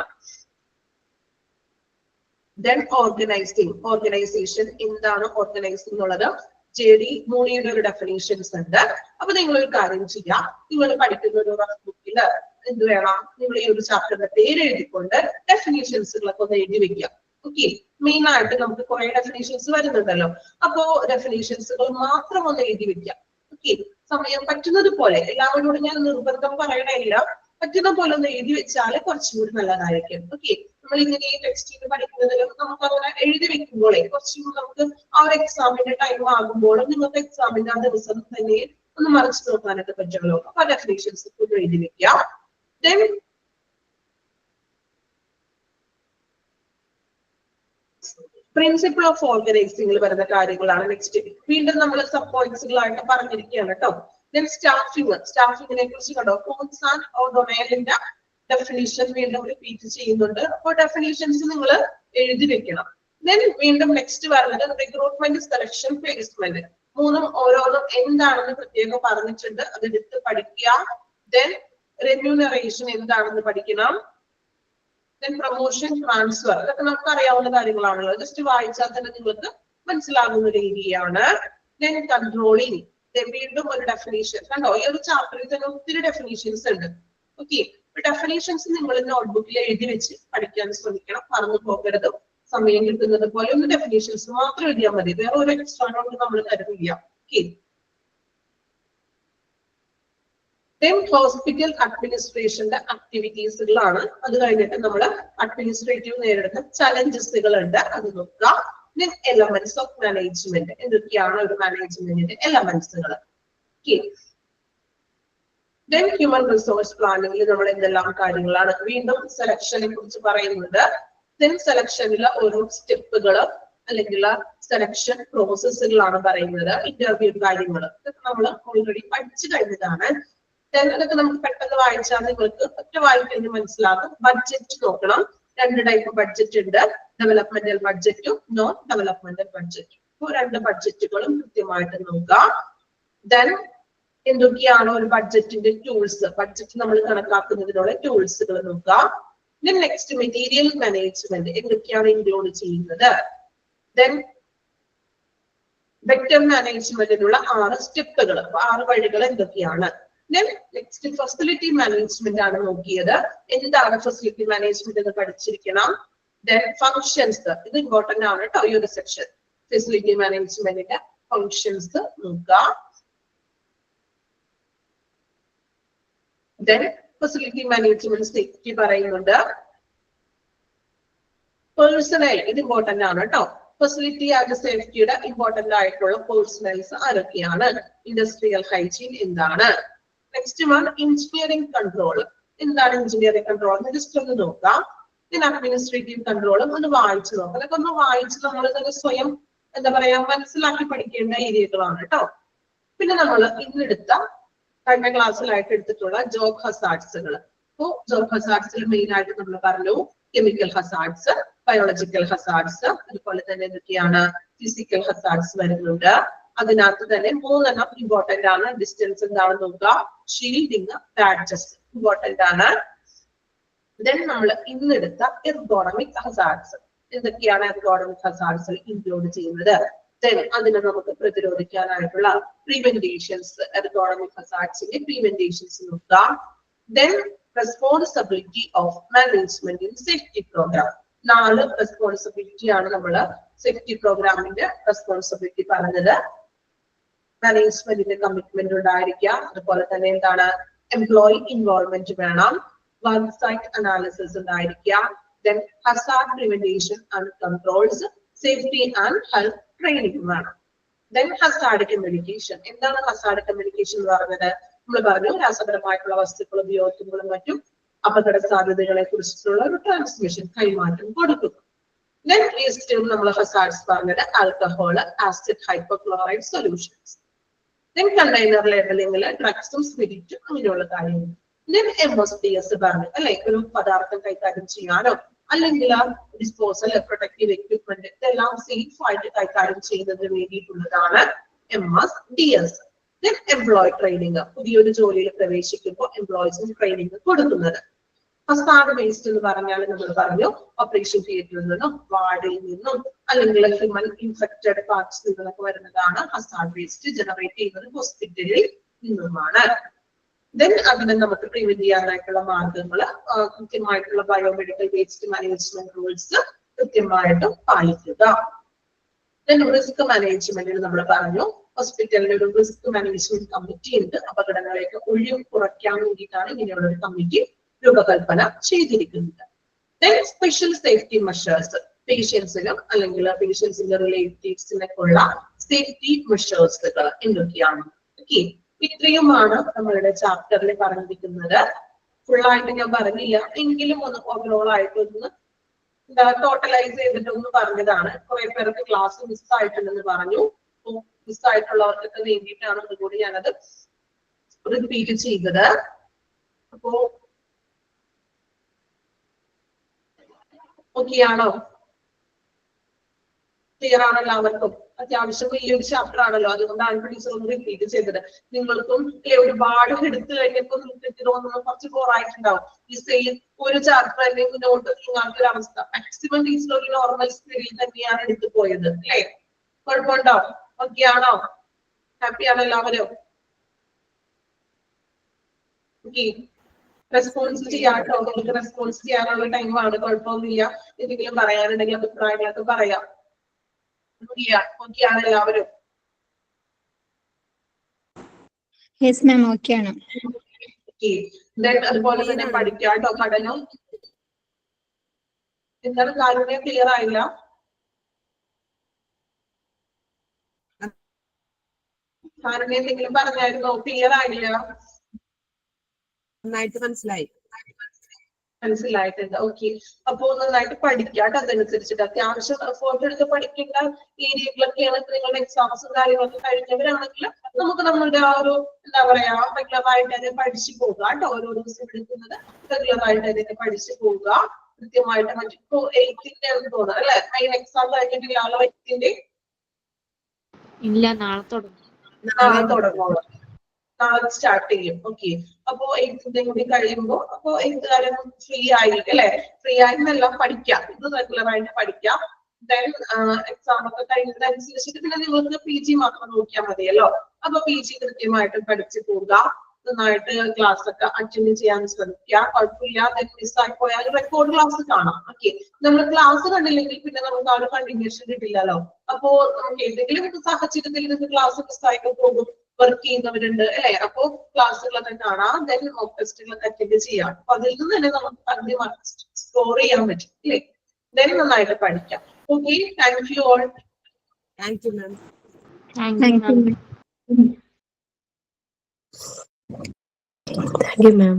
ദെൻ ഓർഗനൈസിങ്, ഓർഗനൈസേഷൻ എന്താണ് ഓർഗനൈസിങ് എന്നുള്ളത് JD മൂണിയുടെ ഒരു ഡെഫിനേഷൻസ് ഉണ്ട്. അപ്പൊ നിങ്ങൾ ഒരു കാര്യം ചെയ്യാം, നിങ്ങൾ പഠിക്കുന്ന ഒരു റഫ് ബുക്കിൽ എന്ത് വേണം, നിങ്ങൾ ഈ ഒരു ചാപ്റ്ററിന്റെ പേര് എഴുതിക്കൊണ്ട് ഡെഫിനേഷൻസുകളൊക്കെ ഒന്ന് എഴുതി വെക്കാം. ഓക്കെ, മെയിൻ ആയിട്ട് നമുക്ക് കുറെ ഡെഫിനേഷൻസ് വരുന്നുണ്ടല്ലോ, അപ്പോ ഡെഫിനേഷൻസുകൾ മാത്രം ഒന്ന് എഴുതി വെക്കാം. ഓക്കെ, സമയം പറ്റുന്നത് പോലെ, എല്ലാവരോടും ഞാൻ നിർബന്ധം പറയണില്ല, പറ്റുന്ന പോലെ ഒന്ന് എഴുതി വെച്ചാൽ കുറച്ചും കൂടി നല്ലതായിരിക്കും. ഓക്കെ, നമ്മൾ ഇങ്ങനെ ഈ ടെക്സ്റ്റ് പഠിക്കുന്നതിലും നമുക്ക് അങ്ങനെ എഴുതി വെക്കുമ്പോഴേ കുറച്ചും നമുക്ക് ആ ഒരു എക്സാമിന്റെ ടൈം ആകുമ്പോഴും നിങ്ങൾക്ക് എക്സാമിന്റെ ആ ദിവസം തന്നെ ഒന്ന് മറിച്ച് നോക്കാനൊക്കെ പറ്റുമല്ലോ. അപ്പൊ ഡെഫിനേഷൻസ് എഴുതി വെക്കാം. ദെൻ പ്രിൻസിപ്പിൾ ഓഫ് ഓർഗനൈസിംഗിൽ വരുന്ന കാര്യങ്ങളാണ് നെക്സ്റ്റ്. വീണ്ടും നമ്മൾ സബ് പോയിന്റ്സുകളായിട്ട് പറഞ്ഞിരിക്കുകയാണ് കേട്ടോ. ദെൻ സ്റ്റാഫിംഗ്, സ്റ്റാഫിങ്ങിനെ കുറിച്ച് കണ്ടോ, കോൺസ് ആൻഡ് ഡൊമൈനിന്റെ ഡെഫിനിഷൻ വീണ്ടും റിപ്പീറ്റ് ചെയ്യുന്നുണ്ട്. അപ്പോൾ ഡെഫിനിഷൻസ് നിങ്ങൾ എഴുതി വെക്കണം. ദെൻ വീണ്ടും നെക്സ്റ്റ് വരുന്നത് റിക്രൂട്ട്മെന്റ്, സെലക്ഷൻ, പ്ലേസ്മെന്റ്. മൂന്നും ഓരോന്നും എന്താണെന്ന് പ്രത്യേകം പറഞ്ഞിട്ടുണ്ട്, അതെടുത്ത് പഠിക്കുക. ദെൻ റെമ്യൂണറേഷൻ എന്താണെന്ന് പഠിക്കണം. ദെൻ പ്രൊമോഷൻ, ട്രാൻസ്ഫർ, ഇതൊക്കെ നമുക്ക് അറിയാവുന്ന കാര്യങ്ങളാണല്ലോ, ജസ്റ്റ് വായിച്ചാൽ തന്നെ നിങ്ങൾക്ക് മനസ്സിലാകുന്ന രീതിയാണ്. ദെൻ കൺട്രോളിങ്, വീണ്ടും ഒരു ഡെഫിനേഷൻ. കണ്ടോ, ഈ ഒരു ചാപ്റ്ററിൽ തന്നെ ഒത്തിരി ഡെഫിനേഷൻസ് ഉണ്ട്. ഓക്കെ, ഡെഫിനേഷൻസ് നിങ്ങൾ നോട്ട്ബുക്കിൽ എഴുതി വെച്ച് പഠിക്കാൻ ശ്രമിക്കണം, മറന്നു പോകരുത്. സമയം കിട്ടുന്നത് പോലെ ഒന്ന് ഡെഫിനേഷൻസ് മാത്രം എഴുതിയാൽ മതി, വേറെ ഒരു എക്സ്ട്രാ നോട്ട് നമ്മൾ കരുതില്ല. Okay, hospital അഡ്മിനിസ്ട്രേഷന്റെ ആക്ടിവിറ്റീസുകളാണ്. അത് കഴിഞ്ഞിട്ട് നമ്മൾ അഡ്മിനിസ്ട്രേറ്റീവ് നേരിടുന്ന ചലഞ്ചസുകൾ ഉണ്ട്, അത് നോക്കുക. എലമെന്റ്സ് ഓഫ് മാനേജ്മെന്റ്, എന്തൊക്കെയാണ് ഒരു മാനേജ്മെന്റിന്റെ എലമെന്റ്സുകൾ. ദെൻ ഹ്യൂമൻ റിസോഴ്സ് പ്ലാനിങ്ങിൽ നമ്മൾ എന്തെല്ലാം കാര്യങ്ങളാണ്. വീണ്ടും സെലക്ഷനെ കുറിച്ച് പറയുന്നുണ്ട്. ദെൻ സെലക്ഷനിലെ ഓരോ സ്റ്റെപ്പുകൾ അല്ലെങ്കിൽ സെലക്ഷൻ പ്രോസസ്സുകളാണ് പറയുന്നത്. ഇന്റർവ്യൂ കാര്യങ്ങൾ ഇതൊക്കെ നമ്മൾ ഓൾറെഡി പഠിച്ചു കഴിഞ്ഞതാണ്. ഇതൊക്കെ നമുക്ക് പെട്ടെന്ന് വായിച്ചാൽ നിങ്ങൾക്ക് ഒറ്റ വായിക്കലിന് മനസ്സിലാകും. ബഡ്ജറ്റ് നോക്കണം, 2 ടൈപ്പ് ബഡ്ജറ്റ് ഉണ്ട്, ഡെവലപ്മെന്റൽ ബഡ്ജറ്റും നോൺ ഡെവലപ്മെന്റൽ ബഡ്ജറ്റും. അപ്പോൾ 2 ബഡ്ജറ്റുകളും കൃത്യമായിട്ട് നോക്കുക. ദെൻ എന്തൊക്കെയാണ് ഒരു ബഡ്ജറ്റിന്റെ ടൂൾസ്, ബഡ്ജറ്റ് നമ്മൾ കണക്കാക്കുന്നതിനുള്ള ടൂൾസുകൾ നോക്കുക. ദെൻ നെക്സ്റ്റ് മെറ്റീരിയൽ മാനേജ്മെന്റ്, എന്തൊക്കെയാണ് ഇൻക്ലൂഡ് ചെയ്യുന്നത്. ദെൻ ബെറ്റർ മാനേജ്മെന്റിനുള്ള 6 സ്റ്റെപ്പുകൾ, 6 വഴികൾ എന്തൊക്കെയാണ്. ദെൻ നെക്സ്റ്റ് ഫെസിലിറ്റി മാനേജ്മെന്റ് ആണ് നോക്കിയത്. എന്താണ് ഫെസിലിറ്റി മാനേജ്മെന്റ് എന്ന് പഠിച്ചിരിക്കണം. ദെൻ ഫങ്ഷൻസ്, ഇത് ഇമ്പോർട്ടന്റ് ആണ് കേട്ടോ ഈ ഒരു സെക്ഷൻ. ഫെസിലിറ്റി മാനേജ്മെന്റിന്റെ ഫങ്ഷൻസ് നോക്കുക. ദെൻ ഫെസിലിറ്റി മാനേജ്മെന്റ് സേഫ്റ്റി പറയുന്നുണ്ട്. പേഴ്സണൽ, ഇത് ഇമ്പോർട്ടന്റ് ആണ് കേട്ടോ. ഫെസിലിറ്റി ആൻഡ് സേഫ്റ്റിയുടെ ഇമ്പോർട്ടന്റ് ആയിട്ടുള്ള പേഴ്സണൽസ് ആരൊക്കെയാണ്. ഇൻഡസ്ട്രിയൽ ഹൈജീൻ എന്താണ്. നെക്സ്റ്റ് വൺ എഞ്ചിനീയറിംഗ് കൺട്രോൾ, എന്താണ് എഞ്ചിനീയറിംഗ് കൺട്രോൾ എന്ന് ജസ്റ്റ് ഒന്ന് നോക്കാം. പിന്നെ അഡ്മിനിസ്ട്രേറ്റീവ് കൺട്രോളും ഒന്ന് വായിച്ചു നോക്കാം. അതൊക്കെ ഒന്ന് വായിച്ച് നമ്മൾ തന്നെ സ്വയം എന്താ പറയാ മനസ്സിലാക്കി പഠിക്കേണ്ട ഏരിയകളാണ് കേട്ടോ. പിന്നെ നമ്മൾ ഇന്നെടുത്ത കഴിഞ്ഞ ക്ലാസ്സിലായിട്ട് എടുത്തിട്ടുള്ള ജോബ് ഹസാർഡ്സുകൾ. അപ്പോൾ ജോബ് ഹസാർഡ്സിൽ മെയിൻ ആയിട്ട് നമ്മൾ പറഞ്ഞു കെമിക്കൽ ഹസാർഡ്സ്, ബയോളജിക്കൽ ഹസാർഡ്സ്, അതുപോലെ തന്നെ എന്തൊക്കെയാണ് ഫിസിക്കൽ ഹസാർഡ്സ് വരുന്നുണ്ട്. അതിനകത്ത് തന്നെ 3 ഇമ്പോർട്ടന്റ് ആണ്. ഡിസ്റ്റൻസ് എന്താണെന്ന് നോക്കുക, ഷീൽഡിങ്, ബാഡ്ജസ് ഇമ്പോർട്ടന്റ് ആണ്. ദെൻ നമ്മൾ ഇന്നെടുത്ത എർഗോണമിക് ഹസാർഡ്സ്, എന്തൊക്കെയാണ് എർഗോണമിക് ഹസാർഡ്സിൽ ഇൻക്ലൂഡ് ചെയ്യുന്നത്. ദെൻ അതിനെ നമുക്ക് പ്രതിരോധിക്കാനായിട്ടുള്ള പ്രിവെന്റേഷൻസ്, എർഗോണമിക് ഹസാർഡ്സിന്റെ പ്രിവെന്റേഷൻസ് നോക്കുക. Then responsibility of management in safety program, 4 responsibility ആണ് നമ്മൾ സേഫ്റ്റി പ്രോഗ്രാമിന്റെ റെസ്പോൺസിബിലിറ്റി പറഞ്ഞത്. മാനേജ്മെന്റിന്റെ കമ്മിറ്റ്മെന്റ് ഉണ്ടായിരിക്കുക. അതുപോലെ തന്നെ എന്താണ് എംപ്ലോയി ഇൻവോൾവ്മെന്റ് വേണം. വർക്ക് സൈറ്റ് അനാലിസിസ് ഉണ്ടായിരിക്കുക. Then hazard prevention and controls, safety and health training വേണം. ദെൻ ഹസാർഡ് കമ്മ്യൂണിക്കേഷൻ, എന്താണ് ഹസാർഡ് കമ്മ്യൂണിക്കേഷൻ എന്ന് പറഞ്ഞത്. നമ്മൾ പറഞ്ഞു രാസപരമായിട്ടുള്ള വസ്തുക്കൾ ഉപയോഗിക്കുമ്പോഴും മറ്റും അപകട സാധ്യതകളെ കുറിച്ചിട്ടുള്ള ഒരു ട്രാൻസ്മിഷൻ, കൈമാറ്റം കൊടുക്കുന്നു. ദെൻ വേസ്റ്റും നമ്മൾ ഹസാർഡ്സ് പറഞ്ഞത് alcohol, acid, hypochloride solutions. Then container ലേബലിംഗിൽ ഡ്രഗ്സും സ്പിരിറ്റും അങ്ങനെയുള്ള കാര്യങ്ങൾ. ദെൻ MSDS പറഞ്ഞു അല്ലെ, ഒരു പദാർത്ഥം കൈകാര്യം ചെയ്യാനോ അല്ലെങ്കിൽ ഡിസ്പോസൽ, പ്രൊട്ടക്റ്റീവ് എക്വിപ്മെന്റ് ഇതെല്ലാം സേഫ് ആയിട്ട് കൈകാര്യം ചെയ്യുന്നതിന് വേണ്ടിയിട്ടുള്ളതാണ് MSDS. ദെൻ എംപ്ലോയി ട്രെയിനിങ്, പുതിയൊരു ജോലിയിൽ പ്രവേശിക്കുമ്പോൾ എംപ്ലോയീസിന് ട്രെയിനിങ് കൊടുക്കുന്നത്. ഹസാർഡ് വേസ്റ്റ് എന്ന് പറഞ്ഞാൽ നമ്മൾ പറഞ്ഞു ഓപ്പറേഷൻ തിയേറ്ററിൽ നിന്നും വാർഡിൽ നിന്നും അല്ലെങ്കിൽ ഹ്യൂമൻ ഇൻഫെക്റ്റഡ് പാർട്സിൽ നിന്നൊക്കെ വരുന്നതാണ് ഹസാർഡ് വേസ്റ്റ്. ജനറേറ്റ് ചെയ്യുന്നത് ഹോസ്പിറ്റലിൽ നിന്നുമാണ്. ദെൻ അതിനെ നമുക്ക് പ്രിവെന്റ് ചെയ്യാനായിട്ടുള്ള മാർഗങ്ങൾ, കൃത്യമായിട്ടുള്ള ബയോമെഡിക്കൽ വേസ്റ്റ് മാനേജ്മെന്റ് റൂൾസ് കൃത്യമായിട്ട് പാലിക്കുക. ദെൻ റിസ്ക് മാനേജ്മെന്റിൽ നമ്മൾ പറഞ്ഞു ഹോസ്പിറ്റലിൽ ഒരു റിസ്ക് മാനേജ്മെന്റ് കമ്മിറ്റി ഉണ്ട്. അപകടങ്ങളെയൊക്കെ ഒഴിവ് കുറയ്ക്കാൻ വേണ്ടിയിട്ടാണ് ഇങ്ങനെയുള്ള ഒരു കമ്മിറ്റി രൂപകൽപ്പന ചെയ്തിരിക്കുന്നത്. ദെൻ സ്പെഷ്യൽ സേഫ്റ്റി മെഷേഴ്സ്, പേഷ്യൻസിനും അല്ലെങ്കിൽ പേഷ്യൻസിന്റെ റിലേറ്റീവ്സിനൊക്കെ ഉള്ള സേഫ്റ്റി മെഷേഴ്സുകൾ എന്തൊക്കെയാണ്. ഓക്കെ, ഇത്രയുമാണ് നമ്മളുടെ ചാപ്റ്ററിൽ പറഞ്ഞിരിക്കുന്നത്. ഫുള്ളായിട്ട് ഞാൻ പറഞ്ഞില്ല, എങ്കിലും ഒന്ന് ഓവറോൾ ആയിട്ടൊന്ന് ടോട്ടലൈസ് ചെയ്തിട്ടൊന്ന് പറഞ്ഞതാണ്. കുറെ പേർക്ക് ക്ലാസ് മിസ്സായിട്ടുണ്ടെന്ന് പറഞ്ഞു. മിസ്സായിട്ടുള്ളവർക്കൊക്കെ വേണ്ടിയിട്ടാണ് അതുകൂടി ഞാനത് റിപ്പീറ്റ് ചെയ്തത്. അപ്പോ ഓക്കെ ആണോ? ക്ലിയർ ആണ് എല്ലാവർക്കും? അത്യാവശ്യം വലിയൊരു ചാപ്റ്റർ ആണല്ലോ, അതുകൊണ്ടാണ് ടീച്ചർ ഒന്ന് റിപ്പീറ്റ് ചെയ്തത്. നിങ്ങൾക്കും ഒരുപാട് എടുത്തു കഴിഞ്ഞപ്പോൾ നിങ്ങൾക്ക് തോന്നുന്നു കുറച്ച് ബോറായിട്ടുണ്ടാവും. ഈ സെയിം ഒരു ചാപ്റ്റർ തന്നെ മുന്നോട്ട് നീങ്ങാത്ത ഒരു അവസ്ഥ. മാക്സിമം ടീച്ചർ ഒരു നോർമൽ സ്പീഡിൽ തന്നെയാണ് എടുത്തു പോയത് അല്ലേ? കുഴപ്പമുണ്ടോ? ഓക്കെ ആണോ? ഹാപ്പി ആണോ എല്ലാവരും? ഓക്കെ, റെസ്പോൺസ് ചെയ്യാട്ടോ. നിങ്ങൾക്ക് റെസ്പോൺസ് ചെയ്യാനുള്ള ടൈമാണ്, കുഴപ്പമൊന്നുമില്ല. എന്തെങ്കിലും പറയാനുണ്ടെങ്കിൽ അഭിപ്രായങ്ങളൊക്കെ പറയാം. ഓക്കെ ആണ് എല്ലാവരും? യെസ് മാം, ഓക്കെ ആണ്. അതുപോലെ തന്നെ പഠിക്കാട്ടോ. പഠനം എന്താണ് കാര്യം ക്ലിയർ ആയില്ല? കാരണം എന്തെങ്കിലും പറഞ്ഞായിരുന്നോ? ക്ലിയർ ആയില്ല. നന്നായിട്ട് മനസ്സിലായിട്ടുണ്ട്. ഓക്കെ, അപ്പൊ നന്നായിട്ട് പഠിക്കാട്ടോ. അതനുസരിച്ചിട്ട് അത്യാവശ്യം എഫേർട്ട് എടുത്ത് പഠിക്കേണ്ട ഏരിയകളൊക്കെയാണ്. നിങ്ങളുടെ എക്സാംസും കാര്യങ്ങളൊക്കെ കഴിഞ്ഞവരാണെങ്കിൽ നമുക്ക് നമ്മളുടെ ആ ഒരു എന്താ പറയാ റെഗുലറായിട്ട് തന്നെ പഠിച്ചു പോകുക കേട്ടോ. ഓരോ ദിവസം എടുക്കുന്നത് റെഗുലറായിട്ട് തന്നെ പഠിച്ചു പോവുക. കൃത്യമായിട്ട് മറ്റു 8th തോന്നുന്നു അല്ലെ? അതിന് എക്സാം കഴിഞ്ഞിട്ടില്ലാലോ 8th? ഇല്ല, നാളെ തുടങ്ങും. നാളെ തുടങ്ങുള്ളൂ. നാളെ സ്റ്റാർട്ട് ചെയ്യും. ഓക്കെ, അപ്പോ 8th കൂടി കഴിയുമ്പോ അപ്പൊ 8th ഫ്രീ ആയിരിക്കും അല്ലെ? ഫ്രീ ആയിരുന്നെല്ലാം പഠിക്കാം. ഇത് റെഗുലറായിട്ട് പഠിക്കാം. ദെൻ എക്സാം ഒക്കെ കഴിയുന്നതനുസരിച്ചിട്ട് പിന്നെ നിങ്ങൾക്ക് PG മാത്രം നോക്കിയാൽ മതിയല്ലോ. അപ്പൊ PG കൃത്യമായിട്ട് പഠിച്ചു പോവുക. നന്നായിട്ട് ക്ലാസ് ഒക്കെ അറ്റൻഡ് ചെയ്യാൻ ശ്രമിക്കുക. കുഴപ്പമില്ല, മിസ്സായി പോയാൽ റെക്കോർഡ് ക്ലാസ് കാണാം. ഓക്കെ, നമ്മൾ ക്ലാസ് കണ്ടില്ലെങ്കിൽ പിന്നെ നമുക്ക് ആ ഒരു കണ്ടിന്യൂഷൻ കിട്ടില്ലല്ലോ. അപ്പോ നമുക്ക് ഏതെങ്കിലും സാഹചര്യത്തിൽ നിങ്ങൾക്ക് ക്ലാസ് മിസ്സായിട്ട് പോകും. വർക്ക് ചെയ്യുന്നവരുണ്ട് അല്ലെ? അപ്പോ ക്ലാസ്സുകളൊക്കെ കാണാം. ദെൻ മോക്ക് ടെസ്റ്റുകളൊക്കെ അറ്റൻഡ് ചെയ്യാം. അപ്പൊ അതിൽ നിന്ന് തന്നെ നമുക്ക് പകുതി മാർക്ക് സ്കോർ ചെയ്യാൻ പറ്റും അല്ലേ? ദെൻ നന്നായിട്ട് പഠിക്കാം. Okay, thank you all. Thank you ma'am. Thank you. Thank you ma'am.